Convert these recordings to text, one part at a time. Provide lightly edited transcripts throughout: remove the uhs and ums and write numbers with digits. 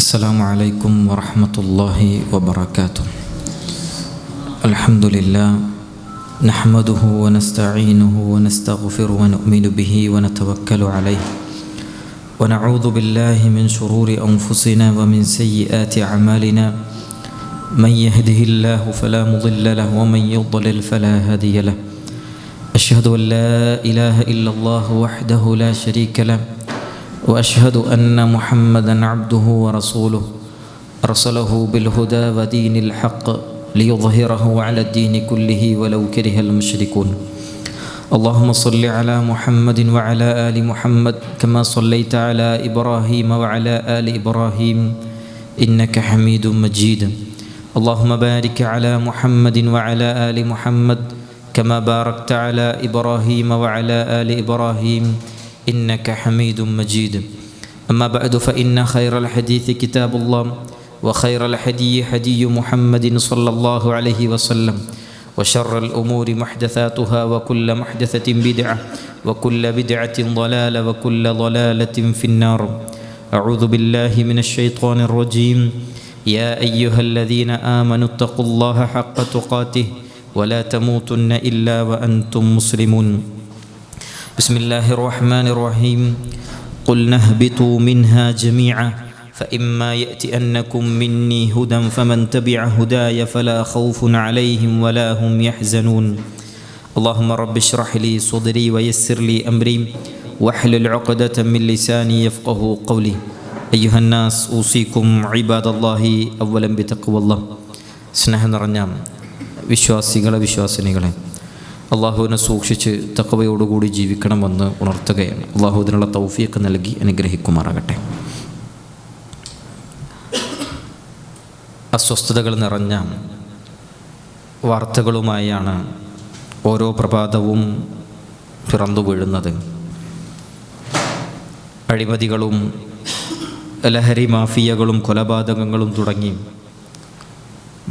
السلام عليكم ورحمة الله وبركاته. الحمد لله نحمده ونستعينه ونستغفره ونؤمن به ونتوكل عليه ونعوذ بالله من شرور أنفسنا ومن سيئات أعمالنا. من يهده الله فلا مضل له ومن يضلل فلا هادي له. أشهد أن لا إله إلا الله وحده لا شريك له وأشهد أن محمدًا عبده ورسوله أرسله بالهدى ودين الحق ليظهره على الدين كله ولو كره المشركون. اللهم صل على محمد وعلى آل محمد كما صليت على إبراهيم وعلى آل إبراهيم إنك حميد مجيد. اللهم بارك على محمد وعلى آل محمد كما باركت على إبراهيم وعلى آل إبراهيم إنك حميد مجيد. أما بعد فإن خير الحديث كتاب الله وخير الهدي هدي محمد صلى الله عليه وسلم وشر الأمور محدثاتها وكل محدثة بدعة وكل بدعة ضلالة وكل ضلالة في النار. أعوذ بالله من الشيطان الرجيم. يا أيها الذين آمنوا اتقوا الله حق تقاته ولا تموتن إلا وأنتم مسلمون. بسم الله الرحمن الرحيم. قلنا اهبطوا منها جميعا فإما يأتينكم مني هدى فمن تبع هداي فلا خوف عليهم ولا هم يحزنون. اللهم رب اشرح لي صدري ويسر لي أمري واحلل عقدة من لساني يفقه قولي. أيها الناس أوصيكم عباد الله أولا بتقوى الله. സ്നേഹം നിറഞ്ഞ വിശ്വാസിനികളെ, അള്ളാഹുവിനെ സൂക്ഷിച്ച് തഖ്വയോടുകൂടി ജീവിക്കണമെന്ന് ഉണർത്തുകയാണ്. അള്ളാഹു ഇതിനുള്ള തൗഫീഖ് നൽകി അനുഗ്രഹിക്കുമാറാകട്ടെ. അസ്വസ്ഥതകൾ നിറഞ്ഞ വാർത്തകളുമായാണ് ഓരോ പ്രഭാതവും പിറന്നു വീഴുന്നത്. അഴിമതികളും ലഹരി മാഫിയകളും കൊലപാതകങ്ങളും തുടങ്ങി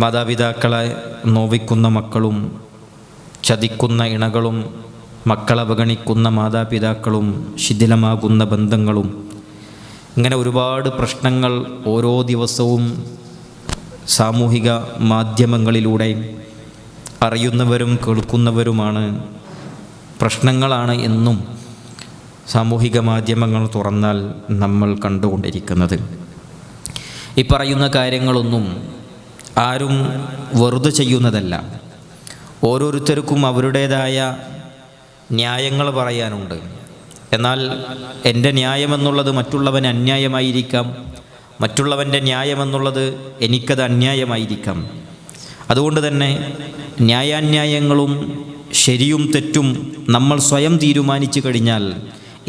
മാതാപിതാക്കളെ നോവിക്കുന്ന മക്കളും ചതിക്കുന്ന ഇണകളും മക്കളെ അവഗണിക്കുന്ന മാതാപിതാക്കളും ശിഥിലമാകുന്ന ബന്ധങ്ങളും, ഇങ്ങനെ ഒരുപാട് പ്രശ്നങ്ങൾ ഓരോ ദിവസവും സാമൂഹിക മാധ്യമങ്ങളിലൂടെ അറിയുന്നവരും കേൾക്കുന്നവരുമാണ്. പ്രശ്നങ്ങളാണ് എന്നും സാമൂഹിക മാധ്യമങ്ങൾ തുറന്നാൽ നമ്മൾ കണ്ടുകൊണ്ടിരിക്കുന്നത്. ഈ പറയുന്ന കാര്യങ്ങളൊന്നും ആരും വെറുതെ ചെയ്യുന്നതല്ല. ഓരോരുത്തർക്കും അവരുടേതായ ന്യായങ്ങൾ പറയാനുണ്ട്. എന്നാൽ എൻ്റെ ന്യായമെന്നുള്ളത് മറ്റുള്ളവന് അന്യായമായിരിക്കാം, മറ്റുള്ളവൻ്റെ ന്യായമെന്നുള്ളത് എനിക്കത് അന്യായമായിരിക്കാം. അതുകൊണ്ട് തന്നെ ന്യായാന്യായങ്ങളും ശരിയും തെറ്റും നമ്മൾ സ്വയം തീരുമാനിച്ചു കഴിഞ്ഞാൽ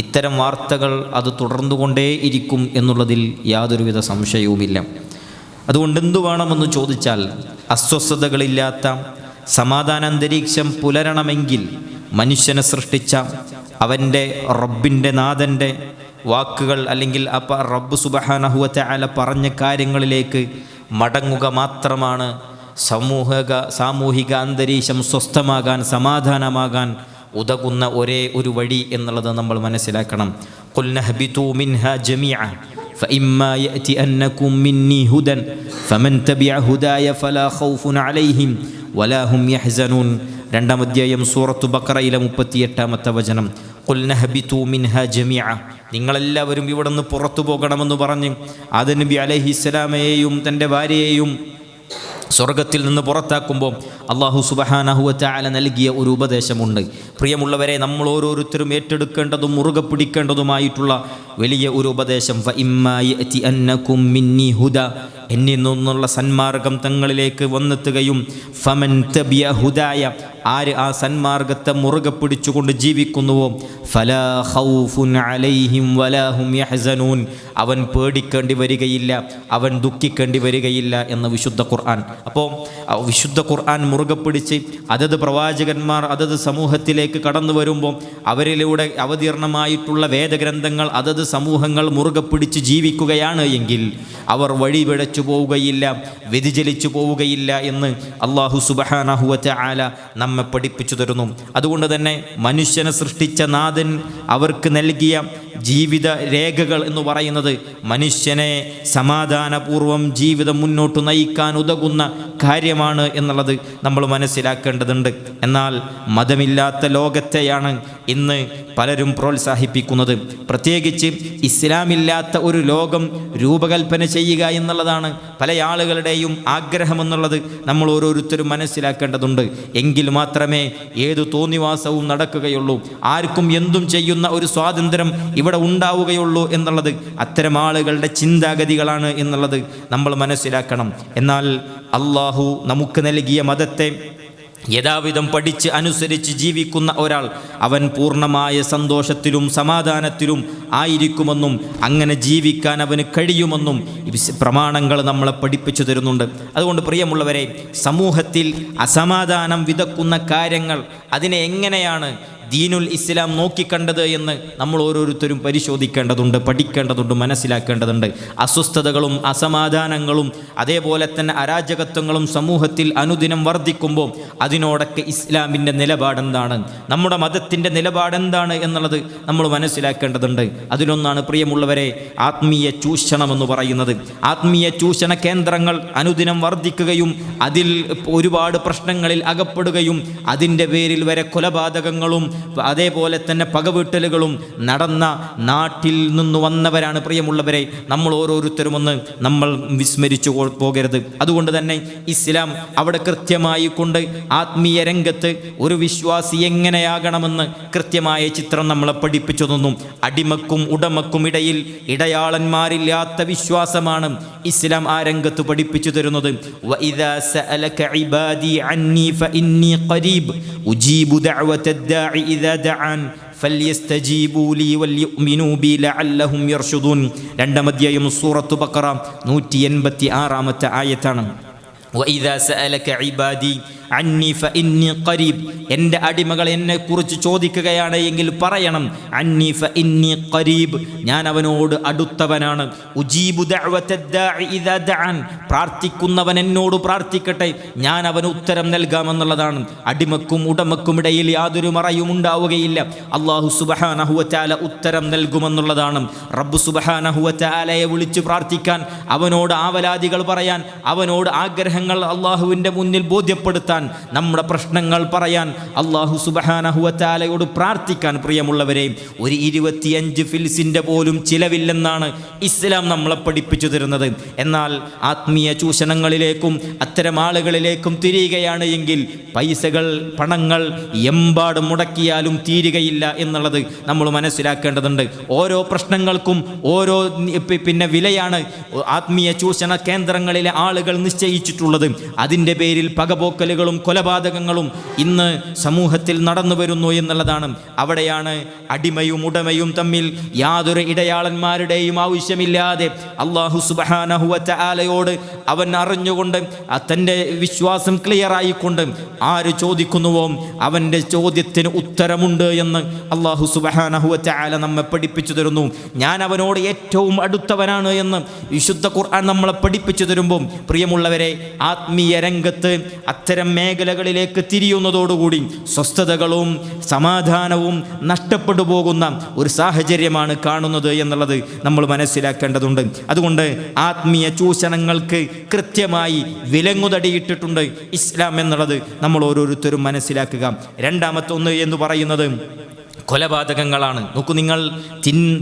ഇത്തരം വാർത്തകൾ അത് തുടർന്നുകൊണ്ടേയിരിക്കും എന്നുള്ളതിൽ യാതൊരുവിധ സംശയവുമില്ല. അതുകൊണ്ട് എന്തു വേണമെന്ന് ചോദിച്ചാൽ, അസ്വസ്ഥതകളില്ലാത്ത സമാധാനാന്തരീക്ഷം പുലരണമെങ്കിൽ മനുഷ്യനെ സൃഷ്ടിച്ച അവൻ്റെ റബ്ബിൻ്റെ നാഥൻ്റെ വാക്കുകൾ അല്ലെങ്കിൽ റബ്ബ് സുബ്ഹാനഹു വ തആല പറഞ്ഞ കാര്യങ്ങളിലേക്ക് മടങ്ങുക മാത്രമാണ് സാമൂഹിക അന്തരീക്ഷം സ്വസ്ഥമാകാൻ, സമാധാനമാകാൻ ഉതകുന്ന ഒരേ ഒരു വഴി എന്നുള്ളത് നമ്മൾ മനസ്സിലാക്കണം. ഖുൽനാ ഹബിതു മിൻഹാ ജമീഅ فإما يأتينكم مني هدى فمن تبع هداي فلا خوف عليهم ولا هم يحزنون. രണ്ടാം അധ്യായം സൂറത്തു ബഖറയിലെ 38-ാമത്തെ വചനം. ഖുൽനാ ഹബിതു മിൻഹാ ജമീഅ, നിങ്ങളെല്ലാവരും ഇവിടെ നിന്ന് പുറത്തു പോകണമെന്ന് പറഞ്ഞ് ആദം നബി അലൈഹിസ്സലാമയെയും തൻ്റെ ഭാര്യയെയും സ്വർഗത്തിൽ നിന്ന് പുറത്താക്കുമ്പോൾ അല്ലാഹു സുബ്ഹാനഹു വ തആല നൽകിയ ഒരു ഉപദേശമുണ്ട്. പ്രിയമുള്ളവരെ, നമ്മൾ ഓരോരുത്തരും ഏറ്റെടുക്കേണ്ടതും മുറുകെ പിടിക്കേണ്ടതുമായിട്ടുള്ള വലിയ ഒരു ഉപദേശം. ഫഇമ്മാ യഅതിഅന്നകും മിന്നി ഹുദാ, എന്നിൽ നിന്നുള്ള സന്മാർഗം തങ്ങളിലേക്ക് വന്നെത്തുകയും ഫമൻ തബിയ ഹുദായ, ആര് ആ സന്മാർഗത്തെ മുറുകെ പിടിച്ചുകൊണ്ട് ജീവിക്കുന്നുവോ ഫലാ ഖൗഫുൻ അലൈഹിം വലാ ഹും യഹ്സനൂൻ, അവൻ പേടിക്കേണ്ടി വരികയില്ല, അവൻ ദുഃഖിക്കേണ്ടി വരികയില്ല എന്ന് വിശുദ്ധ ഖുർആൻ. അപ്പോൾ വിശുദ്ധ ഖുർആൻ മുറുകെ പിടിച്ച് അതത് പ്രവാചകന്മാർ അതത് സമൂഹത്തിലേക്ക് കടന്നു വരുമ്പോൾ അവരിലൂടെ അവതീർണമായിട്ടുള്ള വേദഗ്രന്ഥങ്ങൾ അതത് സമൂഹങ്ങൾ മുറുകെ പിടിച്ച് ജീവിക്കുകയാണ് എങ്കിൽ അവർ വഴിപിഴച്ചു വഴിപിഴച്ചു പോവുകയില്ല, വ്യതിചലിച്ചു പോവുകയില്ല എന്ന് അല്ലാഹു സുബ്ഹാനഹു വ തആല നമ്മെ പഠിപ്പിച്ചു തരുന്നു. അതുകൊണ്ട് തന്നെ മനുഷ്യനെ സൃഷ്ടിച്ച നാഥൻ അവർക്ക് നൽകിയ ജീവിത രേഖകൾ എന്ന് പറയുന്നത് മനുഷ്യനെ സമാധാനപൂർവ്വം ജീവിതം മുന്നോട്ട് നയിക്കാൻ ഉതകുന്ന കാര്യമാണ് എന്നുള്ളത് നമ്മൾ മനസ്സിലാക്കേണ്ടതുണ്ട്. എന്നാൽ മതമില്ലാത്ത ലോകത്തെയാണ് ഇന്ന് പലരും പ്രോത്സാഹിപ്പിക്കുന്നത്. പ്രത്യേകിച്ച് ഇസ്ലാമില്ലാത്ത ഒരു ലോകം രൂപകൽപ്പന ചെയ്യുക എന്നുള്ളതാണ് പല ആളുകളുടെയും ആഗ്രഹമെന്നുള്ളത് നമ്മൾ ഓരോരുത്തരും മനസ്സിലാക്കേണ്ടതുണ്ട്. എങ്കിൽ മാത്രമേ ഏതു തോന്നിവാസവും നടക്കുകയുള്ളൂ, ആർക്കും എന്തും ചെയ്യുന്ന ഒരു സ്വാതന്ത്ര്യം ഇവിടെ ഉണ്ടാവുകയുള്ളൂ എന്നുള്ളത് അത്തരം ആളുകളുടെ ചിന്താഗതികളാണ് എന്നുള്ളത് നമ്മൾ മനസ്സിലാക്കണം. എന്നാൽ അള്ളാഹു നമുക്ക് നൽകിയ മതത്തെ യഥാവിധം പഠിച്ച് അനുസരിച്ച് ജീവിക്കുന്ന ഒരാൾ അവൻ പൂർണ്ണമായ സന്തോഷത്തിലും സമാധാനത്തിലും ആയിരിക്കുമെന്നും അങ്ങനെ ജീവിക്കാൻ അവന് കഴിയുമെന്നും പ്രമാണങ്ങൾ നമ്മളെ പഠിപ്പിച്ചു തരുന്നുണ്ട്. അതുകൊണ്ട് പ്രിയമുള്ളവരെ, സമൂഹത്തിൽ അസമാധാനം വിതക്കുന്ന കാര്യങ്ങൾ അതിനെ എങ്ങനെയാണ് ദീനുൽ ഇസ്ലാം നോക്കിക്കണ്ടത് എന്ന് നമ്മൾ ഓരോരുത്തരും പരിശോധിക്കേണ്ടതുണ്ട്, പഠിക്കേണ്ടതുണ്ട്, മനസ്സിലാക്കേണ്ടതുണ്ട്. അസ്വസ്ഥതകളും അസമാധാനങ്ങളും അതേപോലെ തന്നെ അരാജകത്വങ്ങളും സമൂഹത്തിൽ അനുദിനം വർദ്ധിക്കുമ്പോൾ അതിനോടൊക്കെ ഇസ്ലാമിൻ്റെ നിലപാടെന്താണ്, നമ്മുടെ മതത്തിൻ്റെ നിലപാടെന്താണ് എന്നുള്ളത് നമ്മൾ മനസ്സിലാക്കേണ്ടതുണ്ട്. അതിലൊന്നാണ് പ്രിയമുള്ളവരെ ആത്മീയ ചൂഷണമെന്ന് പറയുന്നത്. ആത്മീയ ചൂഷണ കേന്ദ്രങ്ങൾ അനുദിനം വർദ്ധിക്കുകയും അതിൽ ഒരുപാട് പ്രശ്നങ്ങളിൽ അകപ്പെടുകയും അതിൻ്റെ പേരിൽ വരെ കൊലപാതകങ്ങളും അതേപോലെ തന്നെ പകവീട്ടലുകളും നടന്ന നാട്ടിൽ നിന്ന് വന്നവരാണ് പ്രിയമുള്ളവരെ നമ്മൾ ഓരോരുത്തരും ഒന്ന് നമ്മൾ വിസ്മരിച്ചു പോകരുത്. അതുകൊണ്ട് തന്നെ ഇസ്ലാം അവിടെ കൃത്യമായി കൊണ്ട് ആത്മീയ രംഗത്ത് ഒരു വിശ്വാസി എങ്ങനെയാകണമെന്ന് കൃത്യമായ ചിത്രം നമ്മളെ പഠിപ്പിച്ചു തന്നു. അടിമക്കും ഉടമക്കും ഇടയിൽ ഇടയാളന്മാരില്ലാത്ത വിശ്വാസമാണ് ഇസ്ലാം ആ രംഗത്ത് പഠിപ്പിച്ചു തരുന്നത്. വഇദാ സഅലക ഇബാദി അന്നി ഫഇന്നി ഖരീബ് ഉജീബു ദഅവതദ് ദാഇ ഇദാ ദഅൻ ഫൽയസ്തജീബൂ ലീ വൽയുഅ്മിനൂ ബി ലഅല്ലഹും യർഷുദൂൻ. രണ്ടാം അധ്യായം സൂറത്ത് ബഖറ 186 ആയത്താണ്. വഇദാ സഅലക ഇബാദി അന്നി ഫഇന്നി ഖരീബ്, എൻ്റെ അടിമകൾ എന്നെക്കുറിച്ച് ചോദിക്കുകയാണ് എങ്കിൽ പറയണം അന്നി ഫഇന്നി ഖരീബ്, ഞാൻ അവനോട് അടുത്തവനാണ്. ഉജീബു ദഅവതദ് ദാഇ ഇദാ ദഅൻ, പ്രാർത്ഥിക്കുന്നവൻ എന്നോട് പ്രാർത്ഥിക്കട്ടെ, ഞാൻ അവന് ഉത്തരം നൽകാമെന്നുള്ളതാണ്. അടിമക്കും ഉടമക്കും ഇടയിൽ യാതൊരു മറയും ഉണ്ടാവുകയില്ല. അല്ലാഹു സുബ്ഹാനഹു വ തആല ഉത്തരം നൽകുമെന്നുള്ളതാണ്. റബ്ബ് സുബ്ഹാനഹു വ തആലയെ വിളിച്ച് പ്രാർത്ഥിക്കാൻ, അവനോട് ആവലാദികൾ പറയാൻ, അവനോട് ആഗ്രഹങ്ങൾ അള്ളാഹുവിൻ്റെ മുന്നിൽ ബോധ്യപ്പെടുത്താൻ, നമ്മുടെ പ്രശ്നങ്ങൾ പറയാൻ, അല്ലാഹു സുബ്ഹാനഹു വ തആലയോട് പ്രാർത്ഥിക്കാൻ പ്രിയമുള്ളവരെ ഒരു 25 ഫിൽസിൻ്റെ പോലും ചിലവില്ലെന്നാണ് ഇസ്ലാം നമ്മളെ പഠിപ്പിച്ചു തരുന്നത്. എന്നാൽ ആത്മീയ ചൂഷണങ്ങളിലേക്കും അത്തരം ആളുകളിലേക്കും തിരിയുകയാണ് എങ്കിൽ പൈസകൾ പണങ്ങൾ എമ്പാടും മുടക്കിയാലും തീരുകയില്ല എന്നുള്ളത് നമ്മൾ മനസ്സിലാക്കേണ്ടതുണ്ട്. ഓരോ പ്രശ്നങ്ങൾക്കും ഓരോ വിലയാണ് ആത്മീയ ചൂഷണ കേന്ദ്രങ്ങളിലെ ആളുകൾ നിശ്ചയിച്ചിട്ടുള്ളത്. അതിൻ്റെ പേരിൽ പകപോക്കലുകളും കൊലപാതകങ്ങളും ഇന്ന് സമൂഹത്തിൽ നടന്നു വരുന്നു എന്നുള്ളതാണ്. അവിടെയാണ് അടിമയും ഉടമയും തമ്മിൽ യാതൊരു ഇടയാളന്മാരുടെയും ആവശ്യമില്ലാതെ അല്ലാഹു സുബ്ഹാനഹു വ തആലയോട് അവൻ അറിഞ്ഞുകൊണ്ട് തൻ്റെ വിശ്വാസം ക്ലിയറായിക്കൊണ്ട് ആര് ചോദിക്കുന്നുവോ അവൻ്റെ ചോദ്യത്തിന് ഉത്തരമുണ്ട് എന്ന് അല്ലാഹു സുബ്ഹാനഹു വ തആല നമ്മെ പഠിപ്പിച്ചു തരുന്നു. ഞാൻ അവനോട് ഏറ്റവും അടുത്തവനാണ് എന്ന് വിശുദ്ധ ഖുർആൻ നമ്മളെ പഠിപ്പിച്ചു തരുമ്പോൾ പ്രിയമുള്ളവരെ ആത്മീയ രംഗത്ത് അത്തരം മേഖലകളിലേക്ക് തിരിയുന്നതോടുകൂടി സ്വസ്ഥതകളും സമാധാനവും നഷ്ടപ്പെട്ടു പോകുന്ന ഒരു സാഹചര്യമാണ് കാണുന്നത് എന്നുള്ളത് നമ്മൾ മനസ്സിലാക്കേണ്ടതുണ്ട്. അതുകൊണ്ട് ആത്മീയ ചൂഷണങ്ങൾക്ക് കൃത്യമായി വിലങ്ങുതടിയിട്ടിട്ടുണ്ട് ഇസ്ലാം എന്നുള്ളത് നമ്മൾ ഓരോരുത്തരും മനസ്സിലാക്കുക. രണ്ടാമത്തെ ഒന്ന് എന്ന് പറയുന്നത് കൊലപാതകങ്ങളാണ്. നോക്കൂ, നിങ്ങൾ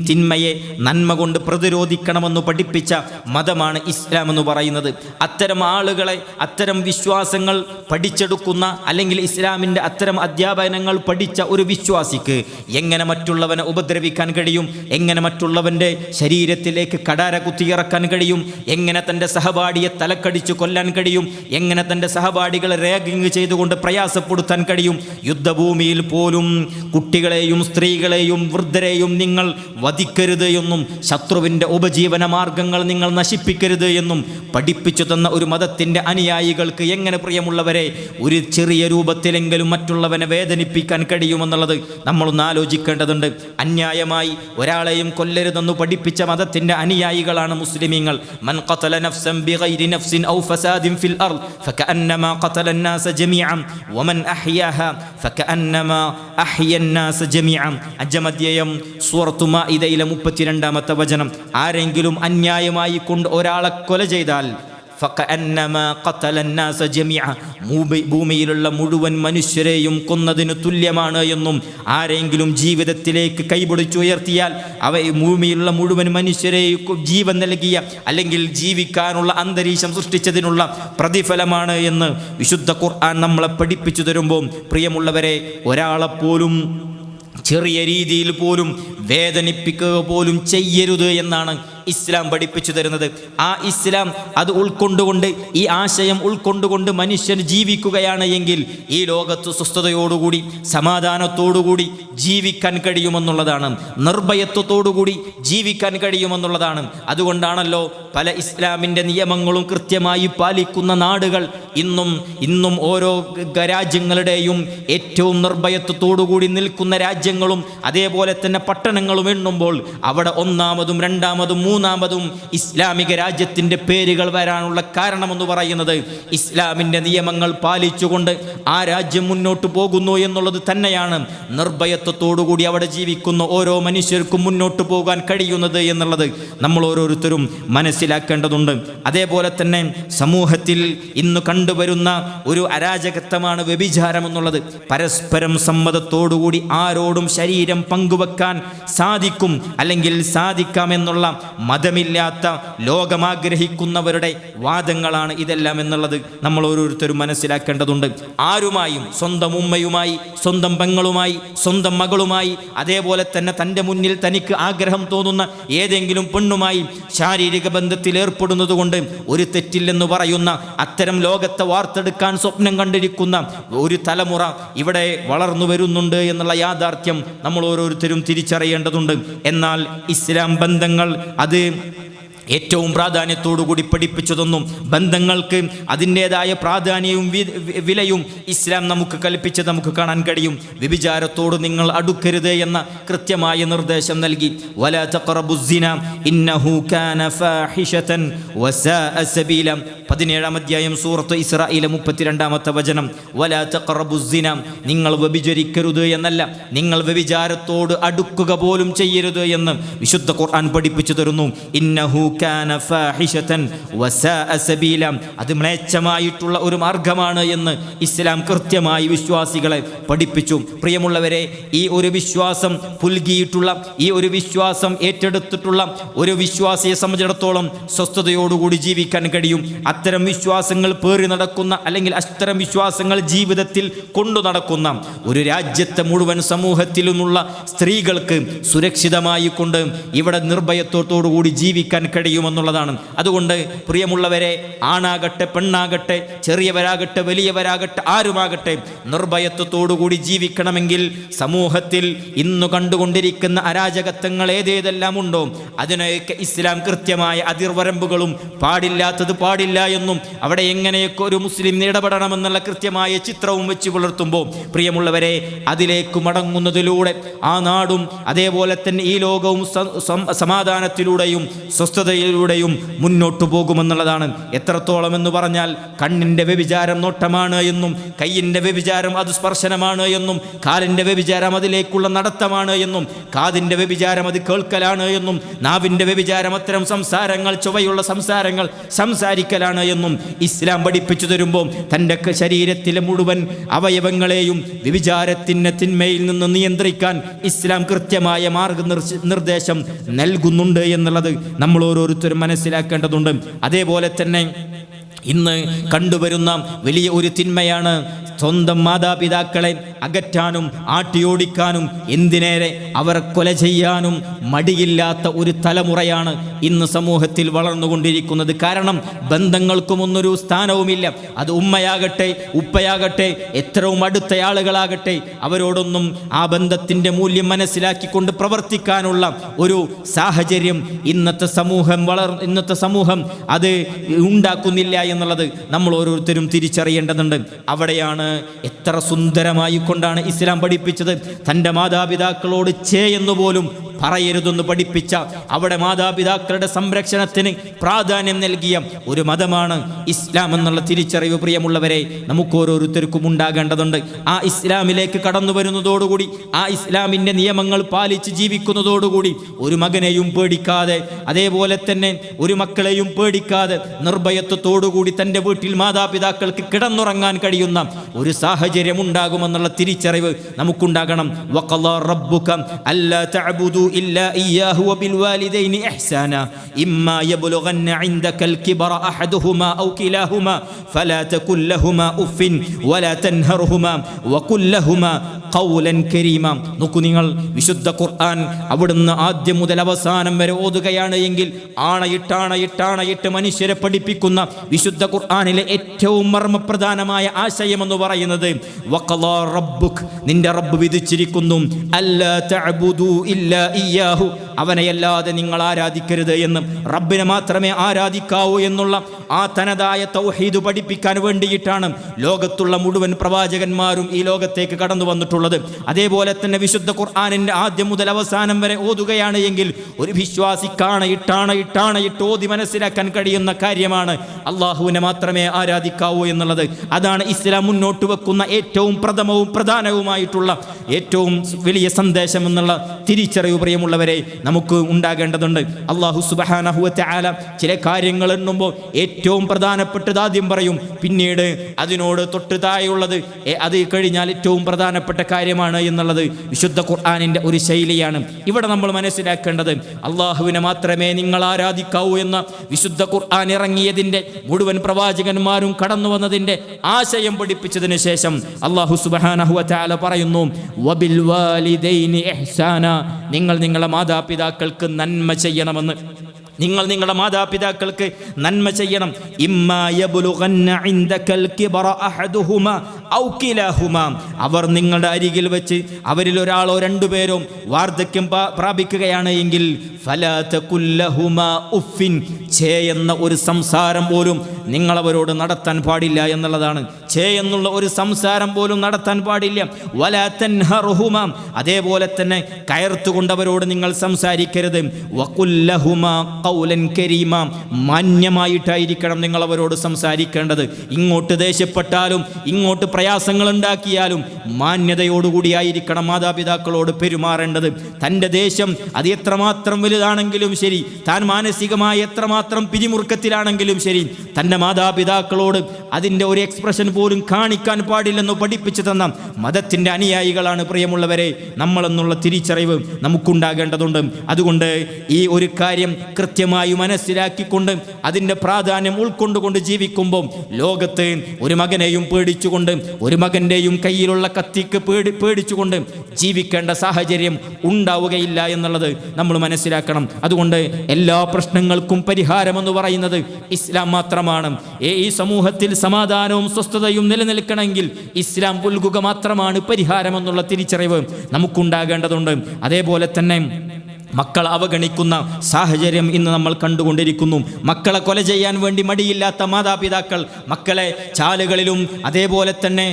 തിന്മയെ നന്മ കൊണ്ട് പ്രതിരോധിക്കണമെന്ന് പഠിപ്പിച്ച മതമാണ് ഇസ്ലാം എന്ന് പറയുന്നത്. അത്തരം ആളുകളെ അത്തരം വിശ്വാസങ്ങൾ പഠിച്ചെടുക്കുന്ന അല്ലെങ്കിൽ ഇസ്ലാമിൻ്റെ അത്തരം അധ്യാപനങ്ങൾ പഠിച്ച ഒരു വിശ്വാസിക്ക് എങ്ങനെ മറ്റുള്ളവനെ ഉപദ്രവിക്കാൻ കഴിയും, എങ്ങനെ മറ്റുള്ളവൻ്റെ ശരീരത്തിലേക്ക് കടാര കുത്തിയിറക്കാൻ കഴിയും, എങ്ങനെ തൻ്റെ സഹപാഠിയെ തലക്കടിച്ച് കൊല്ലാൻ കഴിയും, എങ്ങനെ തൻ്റെ സഹപാഠികളെ റാഗിങ് ചെയ്തുകൊണ്ട് പ്രയാസപ്പെടുത്താൻ കഴിയും. യുദ്ധഭൂമിയിൽ പോലും കുട്ടികളെയും കുട്ടികളെയും സ്ത്രീകളെയും വൃദ്ധരെയും നിങ്ങൾ വധിക്കരുത് എന്നും ശത്രുവിൻ്റെ ഉപജീവന മാർഗങ്ങൾ നിങ്ങൾ നശിപ്പിക്കരുത് എന്നും പഠിപ്പിച്ചു തന്ന ഒരു മതത്തിൻ്റെ അനുയായികൾക്ക് എങ്ങനെ പ്രിയമുള്ളവരെ ഒരു ചെറിയ രൂപത്തിലെങ്കിലും മറ്റുള്ളവനെ വേദനിപ്പിക്കാൻ കഴിയുമെന്നുള്ളത് നമ്മളൊന്ന് ആലോചിക്കേണ്ടതുണ്ട്. അന്യായമായി ഒരാളെയും കൊല്ലരുതെന്ന് പഠിപ്പിച്ച മതത്തിൻ്റെ അനുയായികളാണ് മുസ്ലിമീങ്ങൾ. മൻ ഖതല നഫ്സൻ ബിഗൈരി നഫ്സിൻ ഔ ഫസാദിൻ ഫിൽ അർദ് ഫകഅന്നമാ ഖതല الناس جميعا ومن أحياها فكأنما أحيا الناس جميعا. അഞ്ചാമധ്യായം സൂറത്തു മാഇദയിലെ 32-ാമത്തെ വചനം. ആരെങ്കിലും അന്യായമായി കൊണ്ട് ഒരാളെ കൊല ചെയ്താൽ ഫകഅന്നമാ ഖതല الناس ജമീഅ, ഭൂമിയിലുള്ള മുഴുവൻ മനുഷ്യരെയും കൊന്നതിന് തുല്യമാണ് എന്നും ആരെങ്കിലും ജീവിതത്തിലേക്ക് കൈപിടിച്ചുയർത്തിയാൽ ഭൂമിയിലുള്ള മുഴുവൻ മനുഷ്യരെയും ജീവൻ നൽകിയ അല്ലെങ്കിൽ ജീവിക്കാനുള്ള അന്തരീക്ഷം സൃഷ്ടിച്ചതിനുള്ള പ്രതിഫലമാണ് എന്ന് വിശുദ്ധ ഖുർആൻ നമ്മളെ പഠിപ്പിച്ചു തരുമ്പോൾ പ്രിയമുള്ളവരെ, ഒരാളെപ്പോലും ചെറിയ രീതിയിൽ പോലും വേദനിപ്പിക്കുക പോലും ചെയ്യരുത് എന്നാണ് ഇസ്ലാം പഠിപ്പിച്ചു തരുന്നത്. ആ ഇസ്ലാം അത് ഉൾക്കൊണ്ടുകൊണ്ട്, ഈ ആശയം ഉൾക്കൊണ്ടുകൊണ്ട് മനുഷ്യൻ ജീവിക്കുകയാണ് എങ്കിൽ ഈ ലോകത്ത് സ്വസ്ഥതയോടുകൂടി സമാധാനത്തോടുകൂടി ജീവിക്കാൻ കഴിയുമെന്നുള്ളതാണ്, നിർഭയത്വത്തോടുകൂടി ജീവിക്കാൻ കഴിയുമെന്നുള്ളതാണ്. അതുകൊണ്ടാണല്ലോ പല ഇസ്ലാമിൻ്റെ നിയമങ്ങളും കൃത്യമായി പാലിക്കുന്ന നാടുകൾ ഇന്നും ഓരോ രാജ്യങ്ങളുടെയും ഏറ്റവും നിർഭയത്വത്തോടുകൂടി നിൽക്കുന്ന രാജ്യങ്ങളും അതേപോലെ തന്നെ പട്ടണങ്ങളും എണ്ണുമ്പോൾ അവിടെ ഒന്നാമതും രണ്ടാമതും മൂന്നാമതും ഇസ്ലാമിക രാജ്യത്തിൻ്റെ പേരുകൾ വരാനുള്ള കാരണമെന്ന് പറയുന്നത് ഇസ്ലാമിൻ്റെ നിയമങ്ങൾ പാലിച്ചുകൊണ്ട് ആ രാജ്യം മുന്നോട്ട് പോകുന്നു എന്നുള്ളത് തന്നെയാണ്. നിർഭയത്വത്തോടുകൂടി അവിടെ ജീവിക്കുന്ന ഓരോ മനുഷ്യർക്കും മുന്നോട്ട് പോകാൻ കഴിയുന്നത് എന്നുള്ളത് നമ്മൾ ഓരോരുത്തരും മനസ്സിലാക്കേണ്ടതുണ്ട്. അതേപോലെ തന്നെ സമൂഹത്തിൽ ഇന്ന് കണ്ടുവരുന്ന ഒരു അരാജകത്വമാണ് വ്യഭിചാരം എന്നുള്ളത്. പരസ്പരം സമ്മതത്തോടുകൂടി ആരോടും ശരീരം പങ്കുവെക്കാൻ സാധിക്കും അല്ലെങ്കിൽ സാധിക്കാമെന്നുള്ള മതമില്ലാത്ത ലോകമാഗ്രഹിക്കുന്നവരുടെ വാദങ്ങളാണ് ഇതെല്ലാം എന്നുള്ളത് നമ്മൾ ഓരോരുത്തരും മനസ്സിലാക്കേണ്ടതുണ്ട്. ആരുമായും, സ്വന്തം ഉമ്മയുമായി, സ്വന്തം പെങ്ങളുമായി, സ്വന്തം മകളുമായി, അതേപോലെ തന്നെ തൻ്റെ മുന്നിൽ തനിക്ക് ആഗ്രഹം തോന്നുന്ന ഏതെങ്കിലും പെണ്ണുമായി ശാരീരിക ബന്ധത്തിൽ ഏർപ്പെടുന്നത് കൊണ്ട് ഒരു തെറ്റില്ലെന്ന് പറയുന്ന അത്തരം ലോകത്തെ വാർത്തെടുക്കാൻ സ്വപ്നം കണ്ടിരിക്കുന്ന ഒരു തലമുറ ഇവിടെ വളർന്നു വരുന്നുണ്ട് എന്നുള്ള യാഥാർത്ഥ്യം നമ്മൾ ഓരോരുത്തരും തിരിച്ചറിയേണ്ടതുണ്ട്. എന്നാൽ ഇസ്ലാം ബന്ധങ്ങൾ അത് ഏറ്റവും പ്രാധാന്യത്തോടുകൂടി പഠിപ്പിച്ചു തന്നു. ബന്ധങ്ങൾക്ക് അതിൻ്റെതായ പ്രാധാന്യവും വിലയും ഇസ്ലാം നമുക്ക് കൽപ്പിച്ച് നമുക്ക് കാണാൻ കഴിയും. വ്യഭിചാരത്തോട് നിങ്ങൾ അടുക്കരുത് എന്ന കൃത്യമായ നിർദ്ദേശം നൽകി. വലാ തഖറബുസ്സിന ഇന്നഹു കാന ഫാഹിഷതൻ വസാഅ സബീല. 17-ാം അധ്യായം സൂറത്ത് ഇസ്രാഈലെ 32-ാമത്തെ വചനം. വലാ തഖറബുസ്സിന, നിങ്ങൾ വ്യഭിചരിക്കരുത് എന്നല്ല, നിങ്ങൾ വ്യഭിചാരത്തോട് അടുക്കുക പോലും ചെയ്യരുത് എന്ന് വിശുദ്ധ ഖുർആൻ പഠിപ്പിച്ചു തരുന്നു. ഇന്നഹു കാന ഫാഹിഷതൻ വസാഅ സബീല, അത് മ്ലേച്ഛമായിട്ടുള്ള ഒരു മാർഗമാണ് എന്ന് ഇസ്ലാം കൃത്യമായി വിശ്വാസികളെ പഠിപ്പിച്ചു. പ്രിയമുള്ളവരെ, ഈ ഒരു വിശ്വാസം പുൽകിയിട്ടുള്ള, ഈ ഒരു വിശ്വാസം ഏറ്റെടുത്തിട്ടുള്ള ഒരു വിശ്വാസിയെ സംബന്ധിച്ചിടത്തോളം സ്വസ്ഥതയോടുകൂടി ജീവിക്കാൻ കഴിയും. അത്തരം വിശ്വാസങ്ങൾ പേറി നടക്കുന്ന അല്ലെങ്കിൽ അത്തരം വിശ്വാസങ്ങൾ ജീവിതത്തിൽ കൊണ്ടു നടക്കുന്ന ഒരു രാജ്യത്തെ മുഴുവൻ സമൂഹത്തിലുമുള്ള സ്ത്രീകൾക്ക് സുരക്ഷിതമായി കൊണ്ട് ഇവിടെ നിർഭയത്വത്തോടുകൂടി ജീവിക്കാൻ കഴിയുമെന്നുള്ളതാണ്. അതുകൊണ്ട് പ്രിയമുള്ളവരെ, ആണാകട്ടെ പെണ്ണാകട്ടെ ചെറിയവരാകട്ടെ വലിയവരാകട്ടെ ആരുമാകട്ടെ നിർഭയത്വത്തോടുകൂടി ജീവിക്കണമെങ്കിൽ സമൂഹത്തിൽ ഇന്ന് കണ്ടുകൊണ്ടിരിക്കുന്ന അരാജകത്വങ്ങൾ ഏതേതെല്ലാം ഉണ്ടോ അതിനൊക്കെ ഇസ്ലാം കൃത്യമായ അതിർവരമ്പുകളും പാടില്ലാത്തത് പാടില്ല എന്നും അവിടെ എങ്ങനെയൊക്കെ ഒരു മുസ്ലിം ഇടപെടണമെന്നുള്ള കൃത്യമായ ചിത്രവും വെച്ച് പുലർത്തുമ്പോൾ പ്രിയമുള്ളവരെ, അതിലേക്ക് മടങ്ങുന്നതിലൂടെ ആ നാടും അതേപോലെ തന്നെ ഈ ലോകവും സമാധാനത്തിലൂടെയും സ്വസ്ഥതയിലൂടെയും മുന്നോട്ടു പോകുമെന്നുള്ളതാണ്. എത്രത്തോളം എന്ന് പറഞ്ഞാൽ കണ്ണിൻ്റെ വ്യഭിചാരം നോട്ടമാണ് എന്നും കയ്യിൻ്റെ വ്യഭിചാരം അത് സ്പർശനമാണ് എന്നും കാലിൻ്റെ വ്യഭിചാരം അതിലേക്കുള്ള നടത്തമാണ് എന്നും കാതിൻ്റെ വ്യഭിചാരം അത് കേൾക്കലാണ് എന്നും നാവിൻ്റെ വ്യഭിചാരം അത്തരം സംസാരങ്ങൾ ചൊവ്വയുള്ള സംസാരങ്ങൾ സംസാരിക്കലാണ് എന്നും ഇസ്ലാം പഠിപ്പിച്ചു തരുമ്പോൾ തൻ്റെ ശരീരത്തിലെ മുഴുവൻ അവയവങ്ങളെയും വ്യഭിചാരത്തിൻ്റെ തിന്മയിൽ നിന്ന് നിയന്ത്രിക്കാൻ ഇസ്ലാം കൃത്യമായ മാർഗനിർദ്ദേശം നൽകുന്നുണ്ട് എന്നുള്ളത് നമ്മൾ ഓരോരുത്തരും മനസ്സിലാക്കേണ്ടതുണ്ട്. അതേപോലെ തന്നെ ഇന്ന് കണ്ടുവരുന്ന വലിയ ഒരു തിന്മയാണ് സ്വന്തം മാതാപിതാക്കളെ അകറ്റാനും ആട്ടിയോടിക്കാനും എന്തിനേറെ അവരെ കൊല ചെയ്യാനും മടിയില്ലാത്ത ഒരു തലമുറയാണ് ഇന്ന് സമൂഹത്തിൽ വളർന്നുകൊണ്ടിരിക്കുന്നത്. കാരണം ബന്ധങ്ങൾക്കും ഒന്നൊരു സ്ഥാനവുമില്ല. അത് ഉമ്മയാകട്ടെ ഉപ്പയാകട്ടെ എത്രയും അടുത്ത ആളുകളാകട്ടെ അവരോടൊന്നും ആ ബന്ധത്തിൻ്റെ മൂല്യം മനസ്സിലാക്കിക്കൊണ്ട് പ്രവർത്തിക്കാനുള്ള ഒരു സാഹചര്യം ഇന്നത്തെ സമൂഹം അത് ഉണ്ടാക്കുന്നില്ല എന്നുള്ളത് നമ്മൾ ഓരോരുത്തരും തിരിച്ചറിയേണ്ടതുണ്ട്. അവിടെയാണ് എത്ര സുന്ദരമായി കൊണ്ടാണ് ഇസ്ലാം പഠിപ്പിച്ചത്. തൻ്റെ മാതാപിതാക്കളോട് ചേ എന്ന് പോലും പറയരുതെന്ന് പഠിപ്പിച്ച, അവിടെ മാതാപിതാക്കളുടെ സംരക്ഷണത്തിന് പ്രാധാന്യം നൽകിയ ഒരു മതമാണ് ഇസ്ലാം എന്നുള്ള തിരിച്ചറിവ് പ്രിയമുള്ളവരെ നമുക്ക് ഓരോരുത്തർക്കും ഉണ്ടാകേണ്ടതുണ്ട്. ആ ഇസ്ലാമിലേക്ക് കടന്നു വരുന്നതോടുകൂടി, ആ ഇസ്ലാമിൻ്റെ നിയമങ്ങൾ പാലിച്ച് ജീവിക്കുന്നതോടുകൂടി ഒരു മകനെയും പേടിക്കാതെ, അതേപോലെ തന്നെ ഒരു മക്കളെയും പേടിക്കാതെ നിർഭയത്വത്തോടുകൂടി തൻ്റെ വീട്ടിൽ മാതാപിതാക്കൾക്ക് കിടന്നുറങ്ങാൻ കഴിയുന്ന ഒരു സാഹചര്യം ഉണ്ടാകുമെന്നുള്ള തിരിച്ചറിവ് നമുക്കുണ്ടാകണം. വഖളാ റബ്ബുക അല്ലാ തഅബുദു ഇല്ലാ ഇയ്യാഹു വബിൽ വാലിദൈനി ഇഹ്സാനാ ഇമ്മാ യബ്ലുഗന്ന ഇൻദകൽ കിബറ അഹദുഹുമാ ഔ കിലാഹുമാ ഫലാ തകുൽ ലഹുമാ ഉഫിൻ വലാ തൻഹർഹുമാ വഖുൽ ലഹുമാ ഖൗലൻ കരീമാ. നോക്കൂ നിങ്ങൾ, വിശുദ്ധ ഖുർആൻ അവിടുന്ന് ആദ്യം മുതൽ അവസാനം വരെ ഓതുകയാണ് എങ്കിൽ ആണയിട്ട് മനുഷ്യരെ പഠിപ്പിക്കുന്ന വിശുദ്ധ ഖുർആനിലെ ഏറ്റവും മർമ്മപ്രധാനമായ ആശയം എന്ന് പറയുന്നത് വഖളാ റബ്ബുക്, നിന്റെ റബ്ബ് വിധിച്ചിരിക്കുന്നു, അല്ലാ തഅബുദു ഇല്ലാ ഇയ്യാഹു, അവനെയല്ലാതെ നിങ്ങൾ ആരാധിക്കരുത് എന്ന്, റബ്ബിനെ മാത്രമേ ആരാധിക്കാവൂ എന്നുള്ള ആ തനതായ തൗഹീദ് പഠിപ്പിക്കാൻ വേണ്ടിയിട്ടാണ് ലോകത്തുള്ള മുഴുവൻ പ്രവാചകന്മാരും ഈ ലോകത്തേക്ക് കടന്നു വന്നിട്ടുള്ളത്. അതേപോലെ തന്നെ വിശുദ്ധ ഖുർആനിൻ്റെ ആദ്യം മുതൽ അവസാനം വരെ ഓതുകയാണ് എങ്കിൽ ഒരു വിശ്വാസിക്കാണ് ഇട്ടാണ് ഓതി മനസ്സിലാക്കാൻ കഴിയുന്ന കാര്യമാണ് അള്ളാഹുവിനെ മാത്രമേ ആരാധിക്കാവൂ എന്നുള്ളത്. അതാണ് ഇസ്ലാം മുന്നോട്ട് വെക്കുന്ന ഏറ്റവും പ്രധാനവുമായിട്ടുള്ള ഏറ്റവും വലിയ സന്ദേശം എന്നുള്ള തിരിച്ചറിവ് പ്രിയമുള്ളവരെ നമുക്ക് ഉണ്ടാകേണ്ടതുണ്ട്. അല്ലാഹു സുബ്ഹാനഹു വ തആല ചില കാര്യങ്ങൾ എണ്ണുമ്പോൾ ഏറ്റവും പ്രധാനപ്പെട്ടത് ആദ്യം പറയും, പിന്നീട് അതിനോട് തൊട്ട് താഴെയുള്ളത് അത് കഴിഞ്ഞാൽ ഏറ്റവും പ്രധാനപ്പെട്ട കാര്യമാണ് എന്നുള്ളത് വിശുദ്ധ ഖുർആനിൻ്റെ ഒരു ശൈലിയാണ്. ഇവിടെ നമ്മൾ മനസ്സിലാക്കേണ്ടത് അള്ളാഹുവിനെ മാത്രമേ നിങ്ങൾ ആരാധിക്കാവൂ എന്ന വിശുദ്ധ ഖുർആൻ ഇറങ്ങിയതിൻ്റെ മുഴുവൻ പ്രവാചകന്മാരും കടന്നു വന്നതിൻ്റെ ആശയം പഠിപ്പിച്ചതിന് ശേഷം അല്ലാഹു സുബ്ഹാനഹു വ തആല പറയുന്നു, വബിൽ വാലിദൈനി ഇഹ്സാനാ, നിങ്ങൾ നിങ്ങളുടെ മാതാപിതാക്കൾക്ക് നന്മ ചെയ്യണമെന്ന്. നിങ്ങൾ നിങ്ങളുടെ മാതാപിതാക്കൾക്ക് നന്മ ചെയ്യണം. ഇമ്മാ യബ്ലുഗന്ന ഇൻദകൽ കിബറ അഹദുഹുമാ ഔ കിലാഹുമാ, അവർ നിങ്ങളുടെ അരികിൽ വെച്ച് അവരിൽ ഒരാളോ രണ്ടുപേരോ വാർദ്ധക്യം പ്രാപിക്കുകയാണ് എങ്കിൽ ഫലാ തകുൽ ലഹുമാ ഉഫിൻ, ഛേ എന്ന ഒരു സംസാരം പോലും നിങ്ങൾ അവരോട് നടത്താൻ പാടില്ല എന്നുള്ളതാണ്. ഛേ എന്നുള്ള ഒരു സംസാരം പോലും നടത്താൻ പാടില്ല. വലാ തൻഹർഹുമാ, അതേപോലെ തന്നെ കയർത്തുകൊണ്ട് അവരോട് നിങ്ങൾ സംസാരിക്കരുത്. വഖുൽ ലഹുമാ ഖൗലൻ കരീമാ, മാന്യമായിട്ടായിരിക്കണം നിങ്ങൾ അവരോട് സംസാരിക്കേണ്ടത്. ഇങ്ങോട്ട് ദേഷ്യപ്പെട്ടാലും ഇങ്ങോട്ട് പ്രയാസങ്ങൾ ഉണ്ടാക്കിയാലും മാന്യതയോടുകൂടിയായിരിക്കണം മാതാപിതാക്കളോട് പെരുമാറേണ്ടത്. തൻ്റെ ദേഷ്യം അത് എത്രമാത്രം വലുതാണെങ്കിലും ശരി, താൻ മാനസികമായി എത്രമാത്രം പിരിമുറുക്കത്തിലാണെങ്കിലും ശരി, തൻ്റെ മാതാപിതാക്കളോട് അതിൻ്റെ ഒരു എക്സ്പ്രഷൻ പോലും കാണിക്കാൻ പാടില്ലെന്ന് പഠിപ്പിച്ചു തന്ന മതത്തിൻ്റെ അനുയായികളാണ് പ്രിയമുള്ളവരെ നമ്മളെന്നുള്ള തിരിച്ചറിവ് നമുക്കുണ്ടാകേണ്ടതുണ്ട്. അതുകൊണ്ട് ഈ ഒരു കാര്യം കൃത്യമായി മനസ്സിലാക്കിക്കൊണ്ട് അതിൻ്റെ പ്രാധാന്യം ഉൾക്കൊണ്ടുകൊണ്ട് ജീവിക്കുമ്പോൾ ലോകത്ത് ഒരു മകനെയും പേടിച്ചുകൊണ്ട്, ഒരു മകൻ്റെയും കയ്യിലുള്ള കത്തിക്ക് പേടിച്ചുകൊണ്ട് ജീവിക്കേണ്ട സാഹചര്യം ഉണ്ടാവുകയില്ല എന്നുള്ളത് നമ്മൾ മനസ്സിലാക്കണം. അതുകൊണ്ട് എല്ലാ പ്രശ്നങ്ങൾക്കും പരിഹാരമെന്ന് പറയുന്നത് ഇസ്ലാം മാത്രമാണ്. ഈ സമൂഹത്തിൽ സമാധാനവും സ്വസ്ഥതയും നിലനിൽക്കണമെങ്കിൽ ഇസ്ലാം പുൽകുക മാത്രമാണ് പരിഹാരമെന്നുള്ള തിരിച്ചറിവ് നമുക്കുണ്ടാകേണ്ടതുണ്ട്. അതേപോലെ തന്നെ മക്കളെ അവഗണിക്കുന്ന സാഹചര്യം ഇന്ന് നമ്മൾ കണ്ടുകൊണ്ടിരിക്കുന്നു. മക്കളെ കൊല ചെയ്യാൻ വേണ്ടി മടിയില്ലാത്ത മാതാപിതാക്കൾ മക്കളെ ചാലുകളിലും അതേപോലെ തന്നെ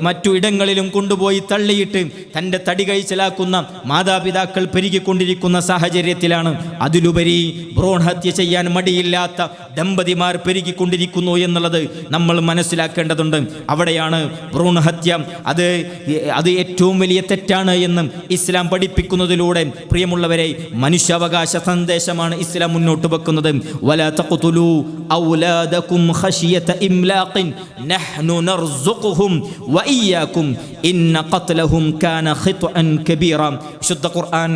മറ്റു ഇടങ്ങളിലും കൊണ്ടുപോയി തള്ളിയിട്ട് തൻ്റെ തടി കഴിച്ചലാക്കുന്ന മാതാപിതാക്കൾ പെരുകിക്കൊണ്ടിരിക്കുന്ന സാഹചര്യത്തിലാണ് അതിലുപരി ഭ്രൂണഹത്യ ചെയ്യാൻ മടിയില്ലാത്ത ദമ്പതിമാർ പെരുകിക്കൊണ്ടിരിക്കുന്നു എന്നുള്ളത് നമ്മൾ മനസ്സിലാക്കേണ്ടതുണ്ട്. അവിടെയാണ് ഭ്രൂണഹത്യ അത് ഏറ്റവും വലിയ തെറ്റാണ് എന്ന് ഇസ്ലാം പഠിപ്പിക്കുന്നതിലൂടെ പ്രിയമുള്ളവരെ മനുഷ്യാവകാശ സന്ദേശമാണ് ഇസ്ലാം മുന്നോട്ട് വെക്കുന്നത്. വലാ തഖ്തുലൂ ഔലാദകും ഖശിയത ഇംലാഖിൻ നഹ്നു നർസുഖുഹും വഇയ്യാകും ഇന്ന ഖത്ലഹും കാന ഖിത്അൻ കബീറ. വിശുദ്ധ ഖുർആൻ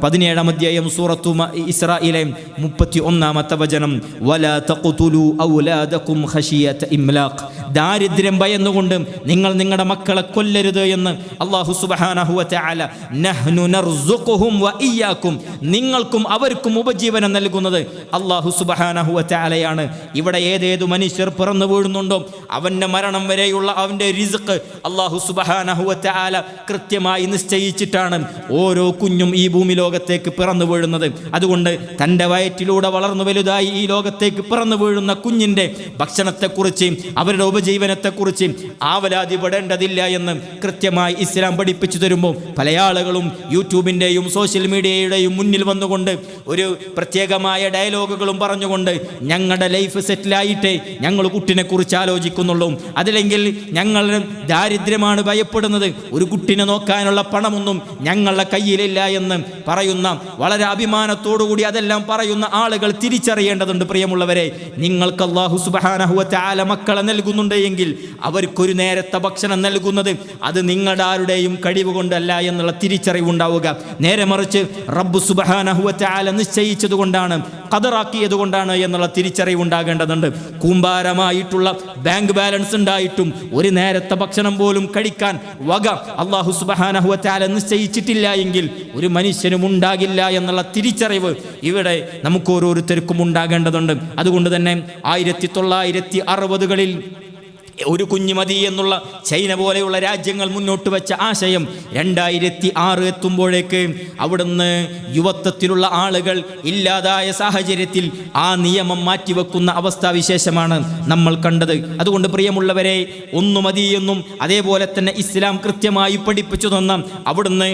17-ാം അധ്യായം സൂറത്തു ഇസ്രായിലെ 31-ാമത്തെ വചനം, വലാ തഖ്തുലു ഔലാദകും ഖശിയത ഇംലാഖ്. ദാരിദ്ര്യം ഭയന്നുകൊണ്ട് നിങ്ങൾ നിങ്ങളുടെ മക്കളെ കൊല്ലരുത് എന്ന് അല്ലാഹു സുബ്ഹാനഹു വ തആല നഹ്നു നർസുഖുഹും വ ഇയ്യാകും, നിങ്ങൾക്കും അവർക്കും ഉപജീവനം നൽകുന്നത് അല്ലാഹു സുബ്ഹാനഹു വ തആലയാണ്. ഇവിടെ ഏതേതു മനുഷ്യർ പിറന്നു വീഴുന്നുണ്ടോ അവൻ്റെ മരണം വരെയുള്ള അവൻ്റെ റിസ്ക് അല്ലാഹു സുബ്ഹാനഹു വ തആല കൃത്യമായി നിശ്ചയിച്ചിട്ടാണ് ഓരോ കുഞ്ഞും ഈ ഭൂമി ലോകത്തേക്ക് പിറന്നു വീഴുന്നത്. അതുകൊണ്ട് തൻ്റെ വയറ്റിലൂടെ വളർന്നു വലുതായി ഈ ലോകത്തേക്ക് പിറന്നു വീഴുന്ന കുഞ്ഞിൻ്റെ ഭക്ഷണത്തെക്കുറിച്ച് അവരുടെ ഉപജീവനത്തെക്കുറിച്ച് ആവലാതിപ്പെടേണ്ടതില്ല എന്ന് കൃത്യമായി ഇസ്ലാം പഠിപ്പിച്ചു തരുമ്പോൾ പല ആളുകളും യൂട്യൂബിൻ്റെയും സോഷ്യൽ മീഡിയയുടെയും മുന്നിൽ വന്നുകൊണ്ട് ഒരു പ്രത്യേകമായ ഡയലോഗുകളും പറഞ്ഞുകൊണ്ട് ഞങ്ങളുടെ ലൈഫ് സെറ്റിലായിട്ടേ ഞങ്ങൾ കുട്ടിനെ കുറിച്ച് ആലോചിക്കുന്നുള്ളൂ, അതില്ലെങ്കിൽ ഞങ്ങൾ ദാരിദ്ര്യമാണ് ഭയപ്പെടുന്നത്, ഒരു കുട്ടിനെ നോക്കാനുള്ള പണമൊന്നും ഞങ്ങളുടെ കയ്യിലില്ല എന്ന് പറയുന്ന, വളരെ അഭിമാനത്തോടുകൂടി അതെല്ലാം പറയുന്ന ആളുകൾ തിരിച്ചറിയേണ്ടതുണ്ട്. പ്രിയമുള്ളവരെ, നിങ്ങൾക്ക് അല്ലാഹു സുബ്ഹാനഹു വ തആല മക്കളെ നൽകുന്നുണ്ട് എങ്കിൽ അവർക്കൊരു നേരത്തെ ഭക്ഷണം നൽകുന്നത് അത് നിങ്ങളുടെ ആരുടെയും കഴിവ് കൊണ്ടല്ല എന്നുള്ള തിരിച്ചറിവുണ്ടാവുക. നേരെ മറിച്ച് റബ്ബ് സുബ്ഹാനഹു വ തആല നിശ്ചയിച്ചത് കൊണ്ടാണ്, ഖദറാക്കിയത് കൊണ്ടാണ് എന്നുള്ള തിരിച്ചറിവുണ്ടാകേണ്ടതുണ്ട്. കൂമ്പാരമായിട്ടുള്ള ബാങ്ക് ബാലൻസ് ഉണ്ടായിട്ടും ഒരു നേരത്തെ ഭക്ഷണം പോലും കഴിക്കാൻ വക അല്ലാഹു സുബ്ഹാനഹു വ തആല നിശ്ചയിച്ചിട്ടില്ല എങ്കിൽ ഒരു മനുഷ്യനും ഉണ്ടാകില്ല എന്നുള്ള തിരിച്ചറിവ് ഇവിടെ നമുക്ക് ഓരോരുത്തർക്കും ഉണ്ടാകേണ്ടതുണ്ട്. അതുകൊണ്ട് തന്നെ 1960-കളിൽ ഒരു കുഞ്ഞു മതി എന്നുള്ള ചൈന പോലെയുള്ള രാജ്യങ്ങൾ മുന്നോട്ട് വെച്ച ആശയം 2006 എത്തുമ്പോഴേക്ക് അവിടുന്ന് യുവത്വത്തിലുള്ള ആളുകൾ ഇല്ലാതായ സാഹചര്യത്തിൽ ആ നിയമം മാറ്റിവെക്കുന്ന അവസ്ഥാവിശേഷമാണ് നമ്മൾ കണ്ടത്. അതുകൊണ്ട് പ്രിയമുള്ളവരെ, ഒന്നു മതിയെന്നും അതേപോലെ തന്നെ ഇസ്ലാം കൃത്യമായി പഠിപ്പിച്ചു തന്ന അവിടുന്ന്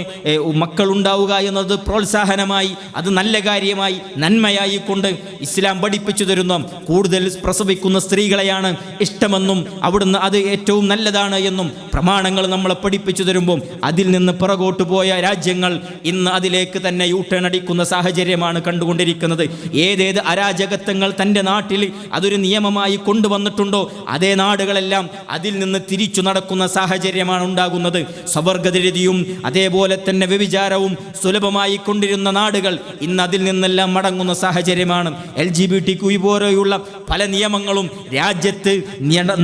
മക്കളുണ്ടാവുക എന്നത് പ്രോത്സാഹനമായി, അത് നല്ല കാര്യമായി, നന്മയായി കൊണ്ട് ഇസ്ലാം പഠിപ്പിച്ചു തരുന്ന, കൂടുതൽ പ്രസവിക്കുന്ന സ്ത്രീകളെയാണ് ഇഷ്ടമെന്നും അവിടുന്ന് അത് ഏറ്റവും നല്ലതാണ് എന്നും പ്രമാണങ്ങൾ നമ്മളെ പഠിപ്പിച്ചു തരുമ്പോൾ അതിൽ നിന്ന് പുറകോട്ട് പോയ രാജ്യങ്ങൾ ഇന്ന് അതിലേക്ക് തന്നെ യൂട്ടേൺ അടിക്കുന്ന സാഹചര്യമാണ് കണ്ടുകൊണ്ടിരിക്കുന്നത്. ഏതേത് അരാജകത്വങ്ങൾ തൻ്റെ നാട്ടിൽ അതൊരു നിയമമായി കൊണ്ടുവന്നിട്ടുണ്ടോ അതേ നാടുകളെല്ലാം അതിൽ നിന്ന് തിരിച്ചു നടക്കുന്ന സാഹചര്യമാണ് ഉണ്ടാകുന്നത്. സ്വവർഗരതിയും അതേപോലെ തന്നെ വ്യഭിചാരവും സുലഭമായി കൊണ്ടിരുന്ന നാടുകൾ ഇന്ന് അതിൽ നിന്നെല്ലാം മടങ്ങുന്ന സാഹചര്യമാണ്. LGBTQ പോലെയുള്ള പല നിയമങ്ങളും രാജ്യത്ത്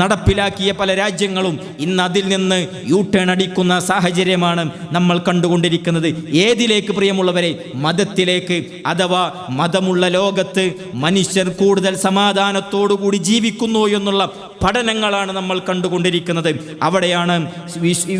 നടപ്പിലാക്കിയ പല രാജ്യങ്ങളും ഇന്ന് അതിൽ നിന്ന് യൂട്ടേൺ അടിക്കുന്ന സാഹചര്യമാണ് നമ്മൾ കണ്ടുകൊണ്ടിരിക്കുന്നത്. ഏതിലേക്ക് പ്രിയമുള്ളവരെ? മതത്തിലേക്ക്. അഥവാ മതമുള്ള ലോകത്ത് മനുഷ്യർ കൂടുതൽ സമാധാനത്തോടുകൂടി ജീവിക്കുന്നു എന്നുള്ള പഠനങ്ങളാണ് നമ്മൾ കണ്ടുകൊണ്ടിരിക്കുന്നത്. അവിടെയാണ്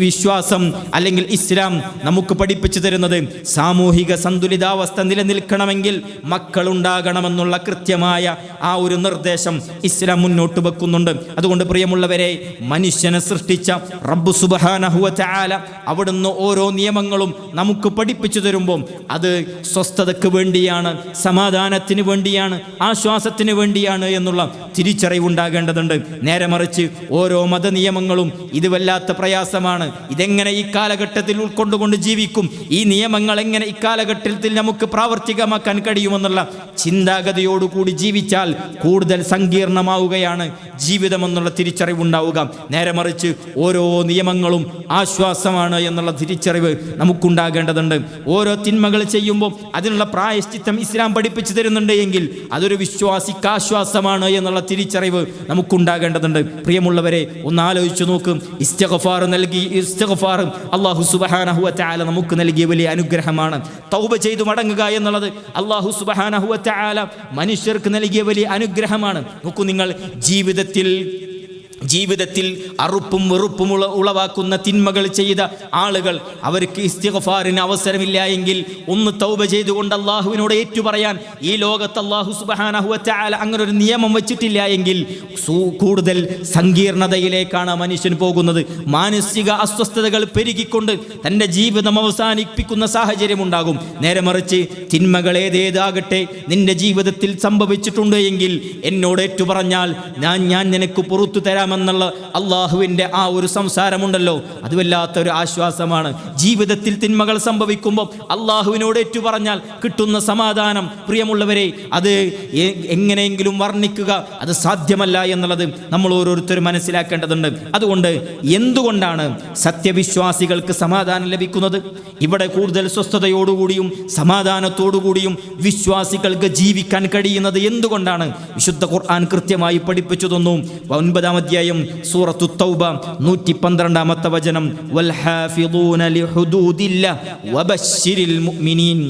വിശ്വാസം അല്ലെങ്കിൽ ഇസ്ലാം നമുക്ക് പഠിപ്പിച്ചു തരുന്നത് സാമൂഹിക സന്തുലിതാവസ്ഥ നിലനിൽക്കണമെങ്കിൽ മക്കളുണ്ടാകണമെന്നുള്ള കൃത്യമായ ആ ഒരു നിർദ്ദേശം ഇസ്ലാം മുന്നോട്ട് വെക്കുന്നുണ്ട്. അതുകൊണ്ട് പ്രിയമുള്ളവരെ, മനുഷ്യനെ സൃഷ്ടിച്ച റബ്ബ് സുബ്ഹാനഹു വ തആല അവിടുന്ന് ഓരോ നിയമങ്ങളും നമുക്ക് പഠിപ്പിച്ചു തരുമ്പോൾ അത് സ്വസ്ഥതയ്ക്ക് വേണ്ടിയാണ്, സമാധാനത്തിന് വേണ്ടിയാണ്, ആശ്വാസത്തിന് വേണ്ടിയാണ് എന്നുള്ള തിരിച്ചറിവുണ്ടാകേണ്ടതുണ്ട്. നേരെ മറിച്ച് ഓരോ മതനിയമങ്ങളും ഇത് വല്ലാത്ത പ്രയാസമാണ്, ഇതെങ്ങനെ ഈ കാലഘട്ടത്തിൽ ഉൾക്കൊണ്ടുകൊണ്ട് ജീവിക്കും, ഈ നിയമങ്ങൾ എങ്ങനെ ഇക്കാലഘട്ടത്തിൽ നമുക്ക് പ്രാവർത്തികമാക്കാൻ കഴിയുമെന്നുള്ള ചിന്താഗതിയോടുകൂടി ജീവിച്ചാൽ കൂടുതൽ സങ്കീർണമാവുകയാണ് ജീവിതമെന്നുള്ള തിരിച്ചറിവുണ്ടാവുക. നേരെ മറിച്ച് ഓരോ നിയമങ്ങളും ആശ്വാസമാണ് എന്നുള്ള തിരിച്ചറിവ് നമുക്കുണ്ടാകേണ്ടതുണ്ട്. ഓരോ തിന്മകൾ ചെയ്യുമ്പോൾ അതിനുള്ള പ്രായശ്ചിത്തം ഇസ്ലാം പഠിപ്പിച്ചു തരുന്നുണ്ട് എങ്കിൽ അതൊരു വിശ്വാസിക്ക് ആശ്വാസമാണ് എന്നുള്ള തിരിച്ചറിവ് നമുക്കുണ്ടാകേണ്ടതുണ്ട്. പ്രിയമുള്ളവരെ, ഒന്ന് ആലോചിച്ചു നോക്കും. ഇസ്തിഗ്ഫാർ അല്ലാഹു സുബ്ഹാനഹു വ തആല നമുക്ക് നൽകിയ വലിയ അനുഗ്രഹമാണ്. തൗബ ചെയ്തു മടങ്ങുക എന്നുള്ളത് അല്ലാഹു സുബ്ഹാനഹു വ തആല മനുഷ്യർക്ക് നൽകിയ വലിയ അനുഗ്രഹമാണ്. നോക്കൂ, നിങ്ങൾ ജീവിതത്തിൽ അറുപ്പും വെറുപ്പും ഉളവാക്കുന്ന തിന്മകൾ ചെയ്ത ആളുകൾ, അവർക്ക് ഇസ്തിഗ്ഫാറിന് അവസരമില്ല എങ്കിൽ ഒന്ന് തൗബ ചെയ്തുകൊണ്ട് അള്ളാഹുവിനോട് ഏറ്റുപറയാൻ ഈ ലോകത്ത് അല്ലാഹു സുബ്ഹാനഹു വ തആല അങ്ങനെ ഒരു നിയമം വെച്ചിട്ടില്ല എങ്കിൽ കൂടുതൽ സങ്കീർണതയിലേക്കാണ് മനുഷ്യൻ പോകുന്നത്. മാനസിക അസ്വസ്ഥതകൾ പെരുകിക്കൊണ്ട് തൻ്റെ ജീവിതം അവസാനിപ്പിക്കുന്ന സാഹചര്യം ഉണ്ടാകും. നേരെ മറിച്ച് തിന്മകൾ ഏതേതാകട്ടെ നിന്റെ ജീവിതത്തിൽ സംഭവിച്ചിട്ടുണ്ട് എങ്കിൽ എന്നോട് ഏറ്റുപറഞ്ഞാൽ ഞാൻ നിനക്ക് പുറത്തു തരാം തരാമെന്നുള്ള അള്ളാഹുവിൻ്റെ ആ ഒരു സംസാരമുണ്ടല്ലോ, അത് വല്ലാത്തൊരു ആശ്വാസമാണ്. ജീവിതത്തിൽ തിന്മകൾ സംഭവിക്കുമ്പോൾ അള്ളാഹുവിനോട് ഏറ്റു പറഞ്ഞാൽ കിട്ടുന്ന സമാധാനം പ്രിയമുള്ളവരെ, അത് എങ്ങനെയെങ്കിലും വർണ്ണിക്കുക അത് സാധ്യമല്ല എന്നുള്ളത് നമ്മൾ ഓരോരുത്തരും മനസ്സിലാക്കേണ്ടതുണ്ട്. അതുകൊണ്ട് എന്തുകൊണ്ടാണ് സത്യവിശ്വാസികൾക്ക് സമാധാനം ലഭിക്കുന്നത്? ഇവിടെ കൂടുതൽ സ്വസ്ഥതയോടുകൂടിയും സമാധാനത്തോടുകൂടിയും വിശ്വാസികൾക്ക് ജീവിക്കാൻ കഴിയുന്നത് എന്തുകൊണ്ടാണ്? വിശുദ്ധ ഖുർആൻ കൃത്യമായി പഠിപ്പിച്ചു തന്നു. 9-ാം അധ്യായം സൂറത്തു തൗബ 112-ാമത്തെ വചനം, വൽഹാഫിളൂന ലിഹുദൂദില്ലാഹ് വബശ്ശിരിൽ മുഅ്മിനീൻ.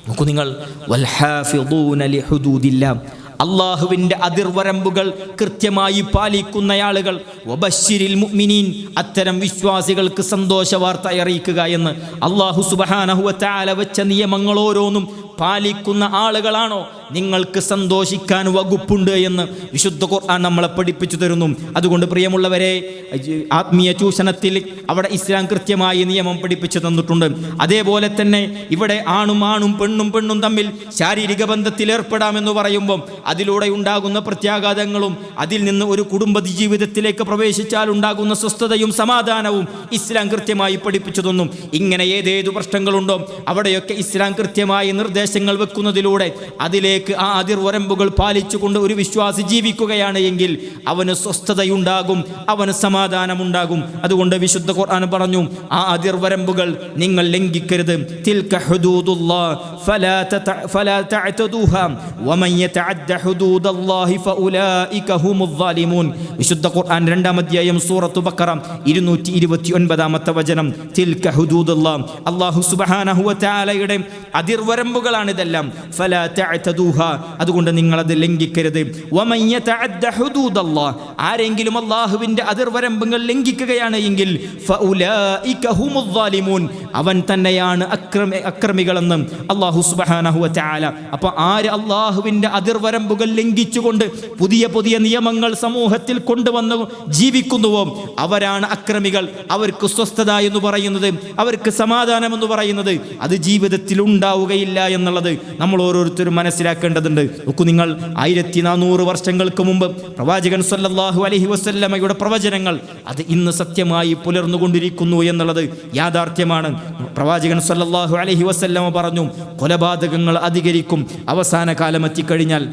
നോക്കൂ നിങ്ങൾ, വൽഹാഫിളൂന ലിഹുദൂദില്ലാഹ്, അള്ളാഹുവിൻ്റെ അതിർവരമ്പുകൾ കൃത്യമായി പാലിക്കുന്ന ആളുകൾ, വബശ്ശിരിൽ മുഅ്മിനീൻ, അത്തരം വിശ്വാസികൾക്ക് സന്തോഷ വാർത്ത അറിയിക്കുക എന്ന് അള്ളാഹു സുബ്ഹാനഹു വ തആല വെച്ച നിയമങ്ങൾ ഓരോന്നും പാലിക്കുന്ന ആളുകളാണോ നിങ്ങൾക്ക് സന്തോഷിക്കാൻ വകുപ്പുണ്ട് എന്ന് വിശുദ്ധ ഖുർആൻ നമ്മളെ പഠിപ്പിച്ചു തരുന്നു. അതുകൊണ്ട് പ്രിയമുള്ളവരെ, ആത്മീയ ചൂഷണത്തിൽ അവിടെ ഇസ്ലാം കൃത്യമായി നിയമം പഠിപ്പിച്ചു തന്നിട്ടുണ്ട്. അതേപോലെ തന്നെ ഇവിടെ ആണും പെണ്ണും തമ്മിൽ ശാരീരിക ബന്ധത്തിൽ ഏർപ്പെടാമെന്ന് പറയുമ്പോൾ അതിലൂടെ ഉണ്ടാകുന്ന പ്രത്യാഘാതങ്ങളും അതിൽ നിന്ന് ഒരു കുടുംബ ജീവിതത്തിലേക്ക് പ്രവേശിച്ചാൽ ഉണ്ടാകുന്ന സ്വസ്ഥതയും സമാധാനവും ഇസ്ലാം കൃത്യമായി പഠിപ്പിച്ചു തന്നു. ഇങ്ങനെ ഏതേതു പ്രശ്നങ്ങളുണ്ടോ അവിടെയൊക്കെ ഇസ്ലാം കൃത്യമായി നിർദ്ദേശങ്ങൾ വെക്കുന്നതിലൂടെ അതിലേക്ക് ആ അതിർവരമ്പുകൾ പാലിച്ചുകൊണ്ട് ഒരു വിശ്വാസി ജീവിക്കുകയാണ് എങ്കിൽ അവന് സ്വസ്ഥതയുണ്ടാകും, അവന് സമാധാനമുണ്ടാകും. അതുകൊണ്ട് വിശുദ്ധ ഖുർആൻ പറഞ്ഞു, ആ അതിർവരമ്പുകൾ നിങ്ങൾ ലംഘിക്കരുത്. തിൽക ഹുദൂദുല്ലാഹ് ഫലാ തഅതദൂഹാ വമൻ യതഅദ്ദ ഹുദൂദല്ലാഹി ഫഉലൈക ഹുമുസ് സാലിമൂൻ. വിശുദ്ധ ഖുർആൻ 2-ാം അധ്യായം സൂറത്തു ബഖറ 229-ാമത്തെ വചനം. തിൽക ഹുദൂദുല്ലാഹ്, അല്ലാഹു സുബ്ഹാനഹു വ തആലയുടെ അതിർവരമ്പുകളാണ് ഇതെല്ലാം. ഫലാ തഅതദൂഹ, അതുകൊണ്ട് നിങ്ങൾ അത് ലംഘിക്കരുത്. വമൻ യതഅദ്ദ ഹുദൂദല്ലാഹ്, ആരെങ്കിലും അല്ലാഹുവിൻ്റെ അതിർവരമ്പുകൾ ലംഘിക്കുകയാണ് എങ്കിൽ ഫഉലൈക ഹുമുസ് സാലിമൂൻ, അവൻ തന്നെയാണ് അക്രമികളെന്ന് അല്ലാഹു സുബ്ഹാനഹു വ തആല. അപ്പോൾ ആര് അല്ലാഹുവിൻ്റെ അതിർവരമ്പുകൾ ലംഘിച്ചുകൊണ്ട് പുതിയ പുതിയ നിയമങ്ങൾ സമൂഹത്തിൽ കൊണ്ടുവന്ന് ജീവിക്കുന്നുവോ അവരാണ് അക്രമികൾ. അവർക്ക് സ്വസ്ഥത എന്ന് പറയുന്നത്, അവർക്ക് സമാധാനം എന്ന് പറയുന്നത് അത് ജീവിതത്തിൽ ഉണ്ടാവുകയില്ല എന്നുള്ളത് നമ്മൾ ഓരോരുത്തരും മനസ്സിലാക്കേണ്ടതുണ്ട്. നോക്കൂ നിങ്ങൾ, 1400 വർഷങ്ങൾക്ക് മുമ്പ് പ്രവാചകൻ സല്ലല്ലാഹു അലൈഹി വസല്ലമയുടെ പ്രവചനങ്ങൾ അത് ഇന്ന് സത്യമായി പുലർന്നുകൊണ്ടിരിക്കുന്നു എന്നുള്ളത് യാഥാർത്ഥ്യമാണ്. പ്രവാചകൻ സല്ലല്ലാഹു അലൈഹി വസല്ലമ പറഞ്ഞു, കൊലപാതകങ്ങൾ അധികരിക്കും അവസാന കാലം എത്തിക്കഴിഞ്ഞാൽ.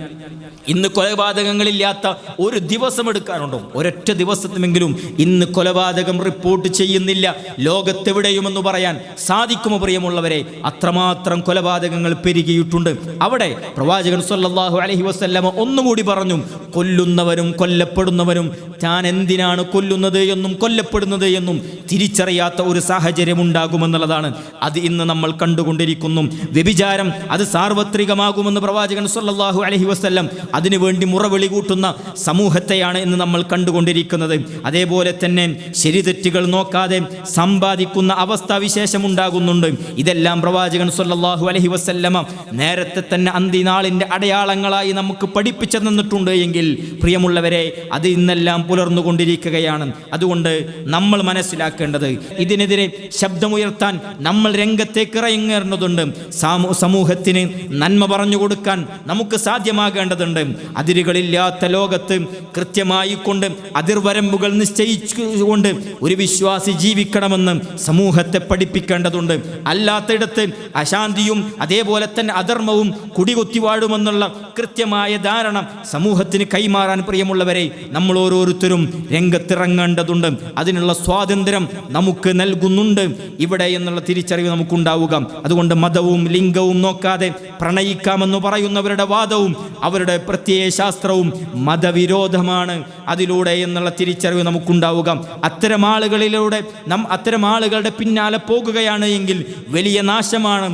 ഇന്ന് കൊലപാതകങ്ങളില്ലാത്ത ഒരു ദിവസം എടുക്കാനുണ്ടോ? ഒരൊറ്റ ദിവസത്തിനെങ്കിലും ഇന്ന് കൊലപാതകം റിപ്പോർട്ട് ചെയ്യുന്നില്ല ലോകത്തെവിടെയുമെന്ന് പറയാൻ സാധിക്കുമോ പ്രിയമുള്ളവരെ? അത്രമാത്രം കൊലപാതകങ്ങൾ പെരുകിയിട്ടുണ്ട്. അവിടെ പ്രവാചകൻ സല്ലല്ലാഹു അലൈഹി വസല്ലമ ഒന്നുകൂടി പറഞ്ഞു, കൊല്ലുന്നവരും കൊല്ലപ്പെടുന്നവരും താൻ എന്തിനാണ് കൊല്ലുന്നത് എന്നും കൊല്ലപ്പെടുന്നത് എന്നും തിരിച്ചറിയാത്ത ഒരു സാഹചര്യം ഉണ്ടാകുമെന്നുള്ളതാണ്. അത് ഇന്ന് നമ്മൾ കണ്ടുകൊണ്ടിരിക്കുന്നു. വ്യഭിചാരം അത് സാർവത്രികമാകുമെന്ന് പ്രവാചകൻ സല്ലല്ലാഹു അലൈഹി വസല്ലം അതിനുവേണ്ടി മുറവിളി കൂട്ടുന്ന സമൂഹത്തെയാണ് ഇന്ന് നമ്മൾ കണ്ടുകൊണ്ടിരിക്കുന്നത്. അതേപോലെ തന്നെ ശരിതെറ്റുകൾ നോക്കാതെ സമ്പാദിക്കുന്ന അവസ്ഥാവിശേഷം ഉണ്ടാകുന്നുണ്ട്. ഇതെല്ലാം പ്രവാചകൻ സല്ലല്ലാഹു അലൈഹി വസല്ലമ നേരത്തെ തന്നെ അന്ത്യനാളിൻ്റെ അടയാളങ്ങളായി നമുക്ക് പഠിപ്പിച്ചു തന്നിട്ടുണ്ട് എങ്കിൽ പ്രിയമുള്ളവരെ, അത് ഇന്നെല്ലാം പുലർന്നുകൊണ്ടിരിക്കുകയാണ്. അതുകൊണ്ട് നമ്മൾ മനസ്സിലാക്കേണ്ടത്, ഇതിനെതിരെ ശബ്ദമുയർത്താൻ നമ്മൾ രംഗത്തേക്ക് ഇറങ്ങേണ്ടതുണ്ട്. സമൂഹത്തിന് നന്മ പറഞ്ഞു കൊടുക്കാൻ നമുക്ക് സാധ്യമാകേണ്ടതുണ്ട്. അതിരുകളില്ലാത്ത ലോകത്ത് കൃത്യമായി കൊണ്ട് അതിർവരമ്പുകൾ നിശ്ചയിച്ചുകൊണ്ട് ഒരു വിശ്വാസി ജീവിക്കണമെന്ന് സമൂഹത്തെ പഠിപ്പിക്കേണ്ടതുണ്ട്. അല്ലാത്തയിടത്ത് അശാന്തിയും അതേപോലെ തന്നെ അധർമ്മവും കുടികൊത്തി വാഴുമെന്നുള്ള കൃത്യമായ ധാരണ സമൂഹത്തിന് കൈമാറാൻ പ്രിയമുള്ളവരെ നമ്മൾ ഓരോരുത്തരും രംഗത്തിറങ്ങേണ്ടതുണ്ട്. അതിനുള്ള സ്വാതന്ത്ര്യം നമുക്ക് നൽകുന്നുണ്ട് ഇവിടെ എന്നുള്ള തിരിച്ചറിവ് നമുക്കുണ്ടാവുക. അതുകൊണ്ട് മതവും ലിംഗവും നോക്കാതെ പ്രണയിക്കാമെന്ന് പറയുന്നവരുടെ വാദവും അവരുടെ പ്രത്യയശാസ്ത്രവും മതവിരോധമാണ് അതിലൂടെ എന്നുള്ള തിരിച്ചറിവ് നമുക്കുണ്ടാവുക. അത്തരം ആളുകളുടെ പിന്നാലെ പോകുകയാണ് എങ്കിൽ വലിയ നാശമാണ്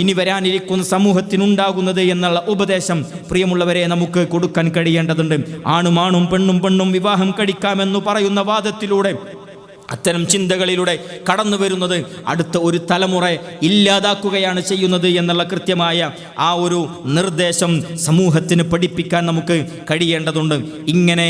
ഇനി വരാനിരിക്കുന്ന സമൂഹത്തിനുണ്ടാകുന്നത് എന്നുള്ള ഉപദേശം പ്രിയമുള്ളവരെ നമുക്ക് കൊടുക്കാൻ കഴിയേണ്ടതുണ്ട്. ആണും പെണ്ണും വിവാഹം കഴിക്കാമെന്ന് പറയുന്ന വാദത്തിലൂടെ അത്തരം ചിന്തകളിലൂടെ കടന്നു വരുന്നത് അടുത്ത ഒരു തലമുറ ഇല്ലാതാക്കുകയാണ് ചെയ്യുന്നത് എന്നുള്ള കൃത്യമായ ആ ഒരു നിർദ്ദേശം സമൂഹത്തിന് പഠിപ്പിക്കാൻ നമുക്ക് കഴിയേണ്ടതുണ്ട്. ഇങ്ങനെ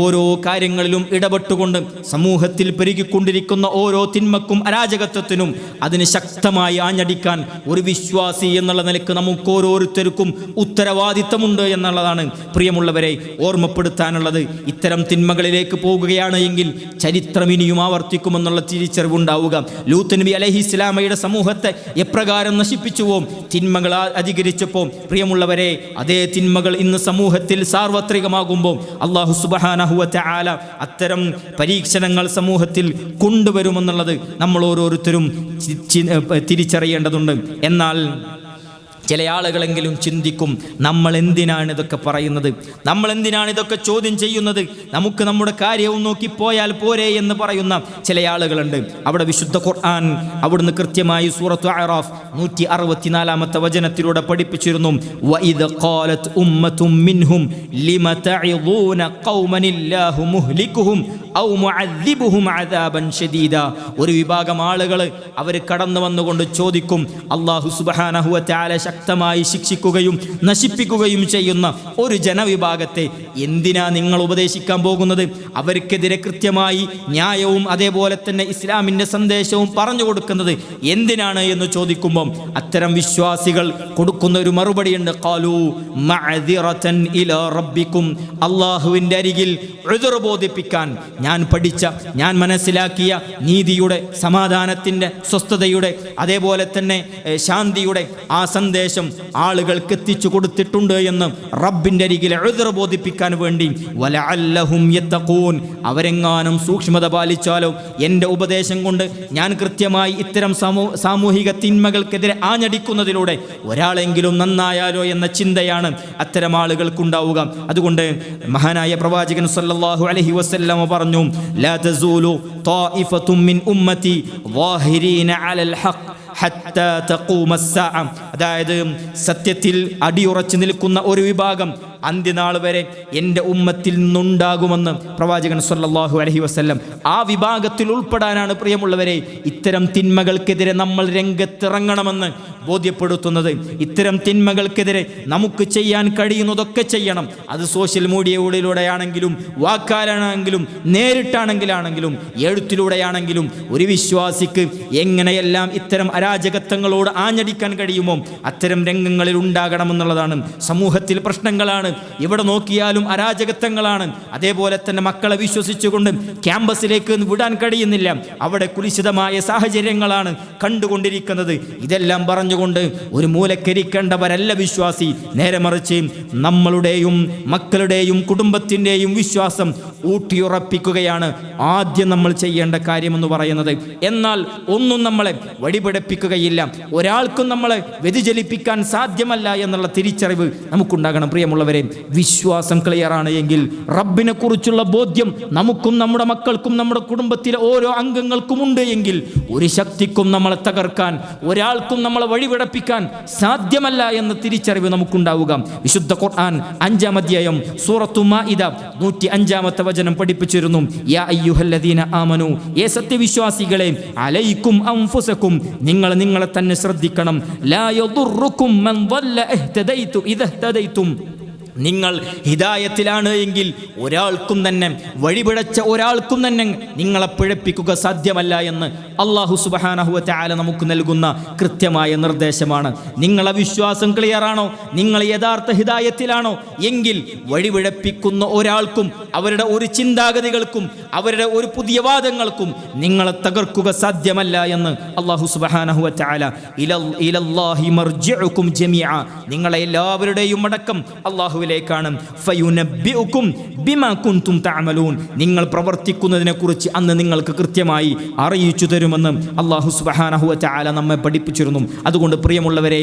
ഓരോ കാര്യങ്ങളിലും ഇടപെട്ടുകൊണ്ട് സമൂഹത്തിൽ പെരുകിക്കൊണ്ടിരിക്കുന്ന ഓരോ തിന്മക്കും അരാജകത്വത്തിനും അതിന് ശക്തമായി ആഞ്ഞടിക്കാൻ ഒരു വിശ്വാസി എന്നുള്ള നിലക്ക് നമുക്ക് ഓരോരുത്തർക്കും ഉത്തരവാദിത്തമുണ്ട് എന്നുള്ളതാണ് പ്രിയമുള്ളവരെ ഓർമ്മപ്പെടുത്താനുള്ളത്. ഇത്തരം തിന്മകളിലേക്ക് പോകുകയാണ് എങ്കിൽ ചരിത്രം ഇനിയും ആവർത്തിക്കുമെന്നുള്ള തിരിച്ചറിവുണ്ടാവുക. ലൂത്ത് നബി അലൈഹിസ്സലാമയുടെ സമൂഹത്തെ എപ്രകാരം നശിപ്പിച്ചുവോ, തിന്മകൾ അധികരിച്ചപ്പോൾ പ്രിയമുള്ളവരെ അതേ തിന്മകൾ ഇന്ന് സമൂഹത്തിൽ സാർവത്രികമാകുമ്പോൾ അല്ലാഹു സുബ്ഹാനഹു വ തആല അത്തരം പരീക്ഷണങ്ങൾ സമൂഹത്തിൽ കൊണ്ടുവരുമെന്നുള്ളത് നമ്മൾ ഓരോരുത്തരും തിരിച്ചറിയേണ്ടതുണ്ട്. എന്നാൽ ചില ആളുകളെങ്കിലും ചിന്തിക്കും, നമ്മൾ എന്തിനാണ് ഇതൊക്കെ പറയുന്നത്, നമ്മൾ എന്തിനാണ് ഇതൊക്കെ ചോദ്യം ചെയ്യുന്നത്, നമുക്ക് നമ്മുടെ കാര്യവും നോക്കി പോയാൽ പോരെ എന്ന് പറയുന്ന ചില ആളുകളുണ്ട്. അവിടെ വിശുദ്ധ ഖുർആൻ അവിടുന്ന് കൃത്യമായി സൂറത്തു അഅറാഫ് 164 വചനത്തിലൂടെ പഠിപ്പിച്ചിരുന്നു, വഇദ് ഖാലത് ഉമ്മത്തും മിൻഹും ലിമ തഇദൂന ഖൗമനില്ലാഹു മുഹ്ലികുഹും ഔ മുഅദ്ദിബുഹും അദാബൻ ശദീദ. ഒരു വിഭാഗം ആളുകൾ അവർ കടന്നു വന്നുകൊണ്ട് ചോദിക്കും, അല്ലാഹു സുബ്ഹാനഹു വ തആല ശക്തമായി ശിക്ഷിക്കുകയും നശിപ്പിക്കുകയും ചെയ്യുന്ന ഒരു ജനവിഭാഗത്തെ എന്തിനാ നിങ്ങൾ ഉപദേശിക്കാൻ പോകുന്നത്? അവർക്കെതിരെ കൃത്യമായി ന്യായവും അതേപോലെ തന്നെ ഇസ്ലാമിൻ്റെ സന്ദേശവും പറഞ്ഞു കൊടുക്കുന്നത് എന്തിനാണ് എന്ന് ചോദിക്കുമ്പോൾ അത്തരം വിശ്വാസികൾ കൊടുക്കുന്ന ഒരു മറുപടിയുണ്ട്, ഖാലൂ മഅദിറതൻ ഇലാ റബ്ബിക്കും. അല്ലാഹുവിൻ്റെ അരികിൽ ഉദ്ർ ബോധിപ്പിക്കാൻ ഞാൻ പഠിച്ച, ഞാൻ മനസ്സിലാക്കിയ നീതിയുടെ, സമാധാനത്തിൻ്റെ, സ്വസ്ഥതയുടെ, അതേപോലെ തന്നെ ശാന്തിയുടെ ആ സന്ദേശം ആളുകൾക്ക് എത്തിച്ചു കൊടുത്തിട്ടുണ്ട് എന്ന് റബ്ബിൻ്റെ അരികിൽ ഉദ്ർ ബോധിപ്പിക്കാൻ വേണ്ടി വലഅല്ലഹും യത്തഖൂൻ, അവരെങ്ങാനും സൂക്ഷ്മത പാലിച്ചാലോ എൻ്റെ ഉപദേശം കൊണ്ട് ഞാൻ കൃത്യമായി ഇത്തരം സാമൂഹിക തിന്മകൾക്കെതിരെ ആഞ്ഞടിക്കുന്നതിലൂടെ ഒരാളെങ്കിലും നന്നായാലോ എന്ന ചിന്തയാണ് അത്തരം ആളുകൾക്കുണ്ടാവുക. അതുകൊണ്ട് മഹാനായ പ്രവാചകൻ സല്ലല്ലാഹു അലൈഹി വസല്ലം പറഞ്ഞു, ലാ തസൂലു ത്വാഇഫത്തും മിൻ ഉമ്മത്തി ളാഹിരീന അലൽ ഹഖ് ഹത്താ തഖൂമസ് സാഅ. അതായത് സത്യത്തിൽ അടിയുറച്ചു നിൽക്കുന്ന ഒരു വിഭാഗം അന്ത്യനാൾ വരെ എൻ്റെ ഉമ്മത്തിൽ നിന്നുണ്ടാകുമെന്ന് പ്രവാചകൻ സല്ലല്ലാഹു അലൈഹി വസല്ലം. ആ വിഭാഗത്തിൽ ഉൾപ്പെടാനാണ് പ്രിയമുള്ളവരെ ഇത്തരം തിന്മകൾക്കെതിരെ നമ്മൾ രംഗത്തിറങ്ങണമെന്ന് ബോധ്യപ്പെടുത്തുന്നത്. ഇത്തരം തിന്മകൾക്കെതിരെ നമുക്ക് ചെയ്യാൻ കഴിയുന്നതൊക്കെ ചെയ്യണം. അത് സോഷ്യൽ മീഡിയയിലൂടെയാണെങ്കിലും വാക്കാലാണെങ്കിലും നേരിട്ടാണെങ്കിലും എഴുത്തിലൂടെയാണെങ്കിലും ഒരു വിശ്വാസിക്ക് എങ്ങനെയെല്ലാം ഇത്തരം അരാജകത്വങ്ങളോട് ആഞ്ഞടിക്കാൻ കഴിയുമോ അത്തരം രംഗങ്ങളിൽ ഉണ്ടാകണമെന്നുള്ളതാണ്. സമൂഹത്തിൽ പ്രശ്നങ്ങളാണ്, എവിടെ നോക്കിയാലും അരാജകത്വങ്ങളാണ്. അതേപോലെ തന്നെ മക്കളെ വിശ്വസിച്ചുകൊണ്ട് ക്യാമ്പസിലേക്ക് വിടാൻ കഴിയുന്നില്ല, അവിടെ കുലിശിതമായ സാഹചര്യങ്ങളാണ് കണ്ടുകൊണ്ടിരിക്കുന്നത്. ഇതെല്ലാം പറഞ്ഞുകൊണ്ട് ഒരു മൂലക്കരിക്കേണ്ടവരല്ല വിശ്വാസി. നേരെ മറിച്ച് നമ്മളുടെയും മക്കളുടെയും കുടുംബത്തിൻ്റെയും വിശ്വാസം ഊട്ടിയുറപ്പിക്കുകയാണ് ആദ്യം നമ്മൾ ചെയ്യേണ്ട കാര്യമെന്ന് പറയുന്നത്. എന്നാൽ ഒന്നും നമ്മളെ വഴിപിഴപ്പിക്കുകയില്ല, ഒരാൾക്കും നമ്മളെ വ്യതിചലിപ്പിക്കാൻ സാധ്യമല്ല എന്നുള്ള തിരിച്ചറിവ് നമുക്കുണ്ടാകണം. പ്രിയമുള്ളവരെ, വിശ്വാസം ക്ലിയറാണ് എങ്കിൽ, റബ്ബിനെ കുറിച്ചുള്ള ബോധ്യം നമുക്കും നമ്മുടെ മക്കൾക്കും നമ്മുടെ കുടുംബത്തിലെ ഓരോ അംഗങ്ങൾക്കും ഉണ്ട് എങ്കിൽ ഒരു ശക്തിക്കും നമ്മളെ തകർക്കാൻ, ഒരാൾക്കും നമ്മളെ വഴിപിഴപ്പിക്കാൻ സാധ്യമല്ല എന്ന തിരിച്ചറിവ് നമുക്കുണ്ടാവുക. വിശുദ്ധ ഖുർആൻ 5-ാം അധ്യായം സൂറത്തു മാഇദ 105-ാമത്തെ വചനം പഠിപ്പിച്ചിരുന്നു, യാ അയ്യുഹല്ലദീന ആമനു, ഏ സത്യവിശ്വാസികളെ, അലൈക്കും അൻഫുസക്കും, നിങ്ങളെ തന്നെ ശ്രദ്ധിക്കണം, ലാ യദുറുക്കും മൻ ളല്ല ഇഹ്തദൈതു ഇദഹ്തദൈതും, നിങ്ങൾ ഹിദായത്തിലാണ് എങ്കിൽ ഒരാൾക്കും തന്നെ, വഴിപിഴച്ച ഒരാൾക്കും തന്നെ നിങ്ങളെ പിഴപ്പിക്കുക സാധ്യമല്ല എന്ന് അല്ലാഹു സുബ്ഹാനഹു വ തആല നമുക്ക് നൽകുന്ന കൃത്യമായ നിർദ്ദേശമാണ്. നിങ്ങളെ വിശ്വാസം ക്ലിയറാണോ, നിങ്ങൾ യഥാർത്ഥ ഹിദായത്തിലാണോ എങ്കിൽ വഴിപിഴപ്പിക്കുന്ന ഒരാൾക്കും അവരുടെ ഒരു ചിന്താഗതികൾക്കും അവരുടെ ഒരു പുതിയ വാദങ്ങൾക്കും നിങ്ങളെ തകർക്കുക സാധ്യമല്ല എന്ന് അല്ലാഹു സുബ്ഹാനഹു വ തആല ഇലല്ലാഹി മർജിഉകും ജമീഅ, നിങ്ങളെ എല്ലാവരുടെയും അടക്കം അല്ലാഹു ാണ്. നിങ്ങൾ പ്രവർത്തിക്കുന്നതിനെ കുറിച്ച് അന്ന് നിങ്ങൾക്ക് കൃത്യമായി അറിയിച്ചു തരുമെന്ന് അല്ലാഹു സുബ്ഹാനഹു വ തആല നമ്മെ പഠിപ്പിച്ചിരുന്നു. അതുകൊണ്ട് പ്രിയമുള്ളവരെ,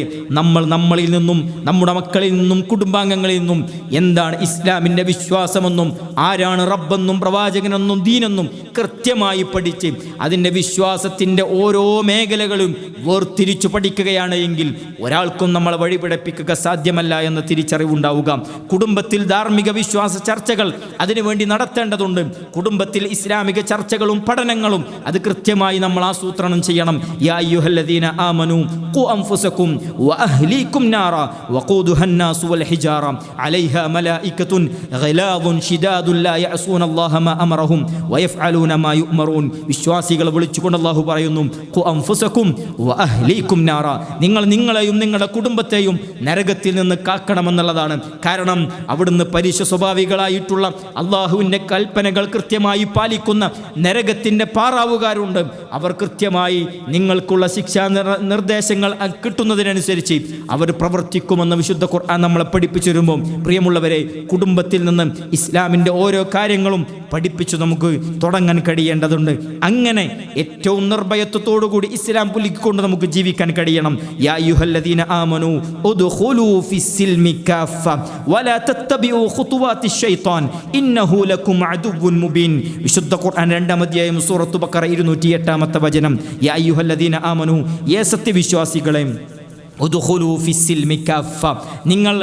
നമ്മളിൽ നിന്നും നമ്മുടെ മക്കളിൽ നിന്നും കുടുംബാംഗങ്ങളിൽ നിന്നും എന്താണ് ഇസ്ലാമിൻ്റെ വിശ്വാസമെന്നും ആരാണ് റബ്ബെന്നും പ്രവാചകനെന്നും ദീനെന്നും കൃത്യമായി പഠിച്ച് അതിൻ്റെ വിശ്വാസത്തിൻ്റെ ഓരോ മേഖലകളും വേർതിരിച്ചു പഠിക്കുകയാണ് എങ്കിൽ ഒരാൾക്കും നമ്മളെ വഴിപിഴപ്പിക്കുക സാധ്യമല്ല എന്ന തിരിച്ചറിവുണ്ടാവുക. കുടുംബത്തിൽ ധാർമ്മിക വിശ്വാസ ചർച്ചകൾ അതിനുവേണ്ടി നടത്തേണ്ടതുണ്ട്. കുടുംബത്തിൽ ഇസ്ലാമിക ചർച്ചകളും പഠനങ്ങളും അത് കൃത്യമായി നമ്മൾ ആസൂത്രണം ചെയ്യണം. യാ അയ്യുഹല്ലദീന ആമനൂ ഖു അൻഫുസകും വഅഹ്ലീകും നാറ വഖൂദുഹാ അന്നാസു വൽ ഹിജാറ അലൈഹാ മലായികത്തുൻ ഗലാദുൻ ശിദാദുൻ ലാ യഅസൂനല്ലാഹ മാ അമറഹും വയഫ്അലൂന മാ യുഅ്മറൂൻ. വിശ്വാസികളെ വിളിച്ചുകൊണ്ട് അല്ലാഹു പറയുന്നു, ഖു അൻഫുസകും വഅഹ്ലീകും നാറ, നിങ്ങൾ നിങ്ങളെയും നിങ്ങളുടെ കുടുംബത്തെയും നരകത്തിൽ നിന്ന് കാക്കണമെന്നുള്ളതാണ്. കാരണം അവിടുന്ന് പലിശ സ്വഭാവികളായിട്ടുള്ള അള്ളാഹുവിൻ്റെ കൽപ്പനകൾ കൃത്യമായി പാലിക്കുന്ന നരകത്തിൻ്റെ പാറാവുകാരുണ്ട്. അവർ കൃത്യമായി നിങ്ങൾക്കുള്ള ശിക്ഷാ നിർദ്ദേശങ്ങൾ കിട്ടുന്നതിനനുസരിച്ച് അവർ പ്രവർത്തിക്കുമെന്ന് വിശുദ്ധ ഖുർആൻ നമ്മളെ പഠിപ്പിച്ചു വരുമ്പോൾ, പ്രിയമുള്ളവരെ, കുടുംബത്തിൽ നിന്ന് ഇസ്ലാമിൻ്റെ ഓരോ കാര്യങ്ങളും പഠിപ്പിച്ചു നമുക്ക് തുടങ്ങാൻ കഴിയേണ്ടതുണ്ട്. അങ്ങനെ ഏറ്റവും നിർഭയത്വത്തോടുകൂടി ഇസ്ലാം പുലിക്കൊണ്ട് നമുക്ക് ജീവിക്കാൻ കഴിയണം. യാ അയ്യുഹല്ലദീന ആമനൂ ഉദ്ഖുലൂ ഫിസ്സിൽമി കാഫ വലാ തത്തബിഉ ഖുതുവാതിശ് ശൈത്താൻ ഇന്നഹു ലക്കും അദുവ്വുൻ മുബീൻ. വിശുദ്ധ ഖുർആൻ 2-ാം അധ്യായം സൂറത്തുൽ ബഖറ 208-ാമത്തെ വചനം. യാ അയ്യുഹല്ലദീന ആമനൂ, സത്യവിശ്വാസികളെ, ഉദ്ഖുലൂ ഫിസ്സിൽമി കാഫ, നിങ്ങൾ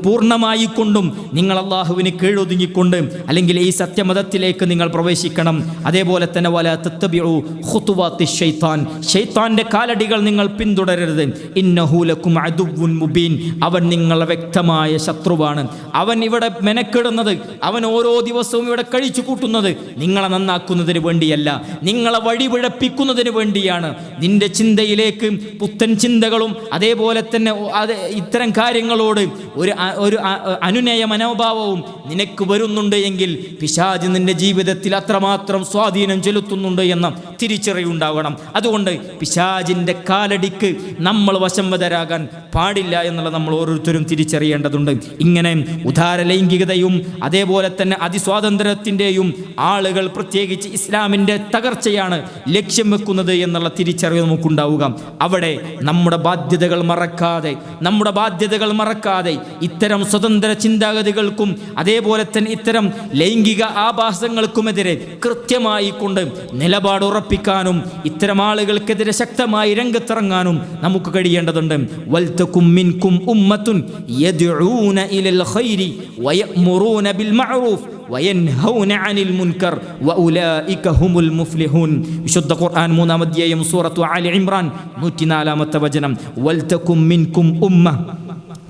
പൂർണ്ണമായി കൊണ്ടും നിങ്ങൾ അള്ളാഹുവിന് കീഴൊതുങ്ങിക്കൊണ്ട് അല്ലെങ്കിൽ ഈ സത്യമതത്തിലേക്ക് നിങ്ങൾ പ്രവേശിക്കണം. അതേപോലെ തന്നെ വലാ തത്തബിഉ ഖുതുവാതിശ് ശൈത്താൻ, ശൈത്താന്റെ കാലടികൾ നിങ്ങൾ പിന്തുടരരുത്. ഇന്നഹു ലക്കും അദുവ്വുൻ മുബീൻ, അവൻ നിങ്ങളുടെ വ്യക്തമായ ശത്രുവാണ്. അവൻ ഇവിടെ മെനക്കെടുന്നത്, അവൻ ഓരോ ദിവസവും ഇവിടെ കഴിച്ചു കൂട്ടുന്നത് നിങ്ങളെ നന്നാക്കുന്നതിന് വേണ്ടിയല്ല, നിങ്ങളെ വഴിപിഴപ്പിക്കുന്നതിന് വേണ്ടിയാണ്. നിന്റെ ചിന്തയിലേക്ക് പുത്തൻ ചിന്തകൾ അതേപോലെ തന്നെ ഇത്തരം കാര്യങ്ങളോട് ഒരു അനുനയ മനോഭാവവും നിനക്ക് വരുന്നുണ്ട് എങ്കിൽ പിശാച് നിന്റെ ജീവിതത്തിൽ അത്രമാത്രം സ്വാധീനം ചെലുത്തുന്നുണ്ട് എന്ന തിരിച്ചറിവുണ്ടാവണം. അതുകൊണ്ട് പിശാചിൻ്റെ കാലടിക്ക് നമ്മൾ വശംവദരാകാൻ പാടില്ല എന്നുള്ളത് നമ്മൾ ഓരോരുത്തരും തിരിച്ചറിയേണ്ടതുണ്ട്. ഇങ്ങനെ ഉദാര ലൈംഗികതയും അതേപോലെ തന്നെ അതിസ്വാതന്ത്ര്യത്തിൻ്റെയും ആളുകൾ പ്രത്യേകിച്ച് ഇസ്ലാമിൻ്റെ തകർച്ചയാണ് ലക്ഷ്യം വെക്കുന്നത് എന്നുള്ള തിരിച്ചറിവ് നമുക്കുണ്ടാവുക. അവിടെ നമ്മുടെ ബാധ്യതകൾ മറക്കാതെ ഇത്തരം സ്വതന്ത്ര ചിന്താഗതികൾക്കും അതേപോലെ തന്നെ ഇത്തരം ലൈംഗിക ആഭാസങ്ങൾക്കുമെതിരെ കൃത്യമായി കൊണ്ട് നിലപാട് ഉറപ്പിക്കാനും ഇത്തരം ആളുകൾക്കെതിരെ ശക്തമായി രംഗത്തിറങ്ങാനും നമുക്ക് കഴിയേണ്ടതുണ്ട്. വൽതകും മിൻകും ഉമ്മത്തുൻ യദ്ഊന ഇലൽ ഖൈരി വയഅ്മുറൂന ബിൽ മഅറൂഫ് വയൻഹൗന അനിൽ മുൻകർ വഉലൈക ഹുമുൽ മുഫ്ലിഹൂൻ. വിശുദ്ധ ഖുർആൻ 3-ാം അധ്യായം സൂറത്തു ആലി ഇംറാൻ 104-ാമത്തെ വചനം. വൽതകും മിൻകും ഉമ്മ,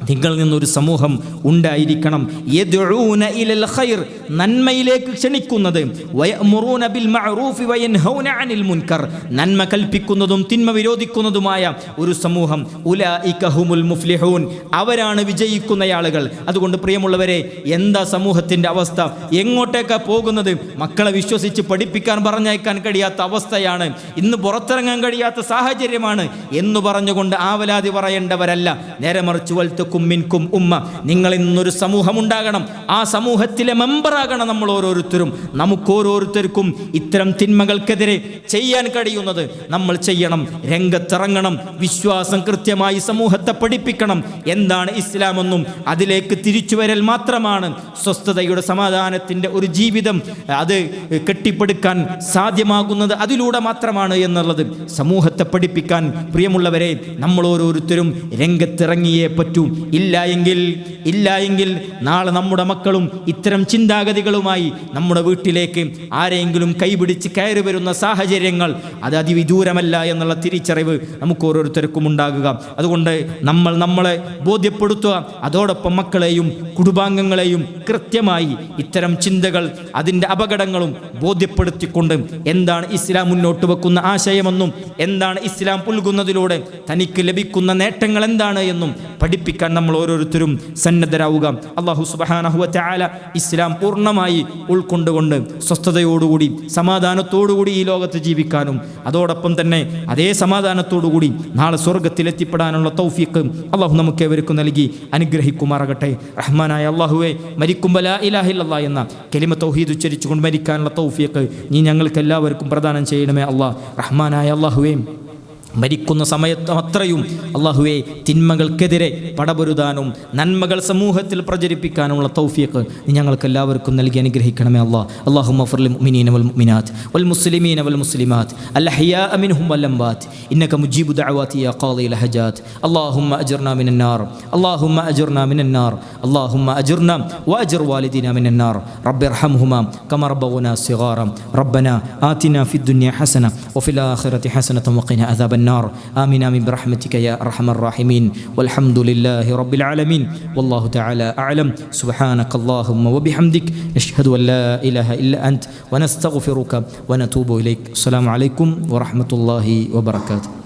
നിങ്ങളിൽ നിന്നൊരു സമൂഹം ഉണ്ടായിരിക്കണം. യദ്ഊന ഇലൽ ഖൈർ, നന്മയിലേക്ക് ക്ഷണിക്കുന്നത്, വയഅ്മുറൂന ബിൽ മഅറൂഫി വയൻഹൗന അനിൽ മുൻകർ, നന്മ കൽപ്പിക്കുന്നതും തിന്മ വിരോധിക്കുന്നതുമായ ഒരു സമൂഹം. ഉലൈക ഹുമുൽ മുഫ്ലിഹൂൻ, അവരാണ് വിജയിക്കുന്ന ആളുകൾ. അതുകൊണ്ട് പ്രിയമുള്ളവരെ, എന്താ സമൂഹത്തിൻ്റെ അവസ്ഥ? എങ്ങോട്ടേക്കാ പോകുന്നത്? മക്കളെ വിശ്വസിച്ച് പഠിപ്പിക്കാൻ പറഞ്ഞയക്കാൻ കഴിയാത്ത അവസ്ഥയാണ്, ഇന്ന് പുറത്തിറങ്ങാൻ കഴിയാത്ത സാഹചര്യമാണ് എന്ന് പറഞ്ഞുകൊണ്ട് ആവലാതി പറയേണ്ടവരല്ല. നേരെ മറിച്ച് വൽതകും മിൻകും ഉമ്മ, നിങ്ങളിൽ നിന്നൊരു സമൂഹം ഉണ്ടാകണം. ആ സമൂഹത്തിലെ മെമ്പറാകണം നമ്മൾ ഓരോരുത്തരും. നമുക്ക് ഓരോരുത്തർക്കും ഇത്തരം തിന്മകൾക്കെതിരെ ചെയ്യാൻ കഴിയുന്നത് നമ്മൾ ചെയ്യണം, രംഗത്തിറങ്ങണം. വിശ്വാസം കൃത്യമായി സമൂഹത്തെ പഠിപ്പിക്കണം. എന്താണ് ഇസ്ലാമെന്നും അതിലേക്ക് തിരിച്ചുവരൽ മാത്രമാണ് സ്വസ്ഥതയുടെ സമാധാനത്തിൻ്റെ ഒരു ജീവിതം അത് കെട്ടിപ്പടുക്കാൻ സാധ്യമാകുന്നത് അതിലൂടെ മാത്രമാണ് എന്നുള്ളത് സമൂഹത്തെ പഠിപ്പിക്കാൻ പ്രിയമുള്ളവരെ നമ്മൾ ഓരോരുത്തരും രംഗത്തിറങ്ങിയേ പറ്റൂ. ഇല്ല എങ്കിൽ നാളെ നമ്മുടെ മക്കളും ഇത്തരം ചിന്താഗതികളുമായി നമ്മുടെ വീട്ടിലേക്ക് ആരെങ്കിലും കൈപിടിച്ച് കയറി വരുന്ന സാഹചര്യങ്ങൾ അത് അതിവിദൂരമല്ല എന്നുള്ള തിരിച്ചറിവ് നമുക്ക് ഓരോരുത്തർക്കും ഉണ്ടാകുക. അതുകൊണ്ട് നമ്മളെ ബോധ്യപ്പെടുത്തുക, അതോടൊപ്പം മക്കളെയും കുടുംബാംഗങ്ങളെയും കൃത്യമായി ഇത്തരം ചിന്തകൾ അതിൻ്റെ അപകടങ്ങളും ബോധ്യപ്പെടുത്തിക്കൊണ്ട് എന്താണ് ഇസ്ലാം മുന്നോട്ട് വെക്കുന്ന ആശയമെന്നും എന്താണ് ഇസ്ലാം പുൽകുന്നതിലൂടെ തനിക്ക് ലഭിക്കുന്ന നേട്ടങ്ങൾ എന്താണ് എന്നും പഠിപ്പിക്കാൻ നമ്മൾ ഓരോരുത്തരും സന്നദ്ധരാവുക. അല്ലാഹു സുബ്ഹാനഹു വ തആല ഇസ്ലാം പൂർണ്ണമായി ഉൾക്കൊണ്ടുകൊണ്ട് സ്വസ്ഥതയോടുകൂടി സമാധാനത്തോടുകൂടി ഈ ലോകത്ത് ജീവിക്കാനും അതോടൊപ്പം തന്നെ അതേ സമാധാനത്തോടുകൂടി നാളെ സ്വർഗത്തിലെത്തിപ്പെടാനുള്ള തൗഫീഖ് അല്ലാഹു നമുക്കേവർക്കും നൽകി അനുഗ്രഹിക്കുമാറാകട്ടെ. റഹ്മാനായ അല്ലാഹുവേ, മരിക്കുമ്പോൾ ലാ ഇലാഹ ഇല്ലല്ലാഹ് എന്ന കലിമ തൗഹീദ് ഉച്ചരിച്ചുകൊണ്ട് മരിക്കാനുള്ള തൗഫീഖ് നീ ഞങ്ങൾക്ക് എല്ലാവർക്കും പ്രദാനം ചെയ്യണമേ അല്ലാഹ്. റഹ്മാനായ അല്ലാഹുവേ, മരിക്കുന്ന സമയത്ത് അത്രയും അല്ലാഹുവേ തിന്മകൾക്കെതിരെ പടപൊരുതാനും നന്മകൾ സമൂഹത്തിൽ പ്രചരിപ്പിക്കാനുമുള്ള തൗഫീഖ് നീ ഞങ്ങൾക്ക് എല്ലാവർക്കും നൽകി അനുഗ്രഹിക്കണമേ അല്ലാഹ്. അല്ലാഹുമ്മ ഗ്ഫിർ ലിൽ മുഅ്മിനീന വൽ മുഅ്മിനാത്ത് വൽ മുസ്ലിമീന വൽ മുസ്ലിമാത്ത് അൽഹയാഅ മിൻഹും വൽ അംവാത്ത് ഇന്നക മുജീബു ദഅവാതി യാ ഖാദിൽ ഹജാത്ത്. അല്ലാഹുമ്മ അജ്ർനാ മിനൻ നാർ അല്ലാഹുമ്മ അജ്ർനാ മിനൻ നാർ അല്ലാഹുമ്മ അജ്ർനാ വഅജ്ർ വാലിദിനാ മിനൻ നാർ റബ്ബിർഹംഹുമാ കമാ റബ്ബൗനാ സിഗാറ റബ്ബനാ ആതിനാ ഫിദ് ദുനിയ ഹസന വഫിൽ ആഖിറതി ഹസനത വഖിനാ അദാബൻ النار آمين آمين برحمتك يا أرحم الراحمين والحمد لله رب العالمين والله تعالى أعلم سبحانك اللهم وبحمدك نشهد أن لا إله إلا أنت ونستغفرك ونتوب إليك السلام عليكم ورحمة الله وبركاته.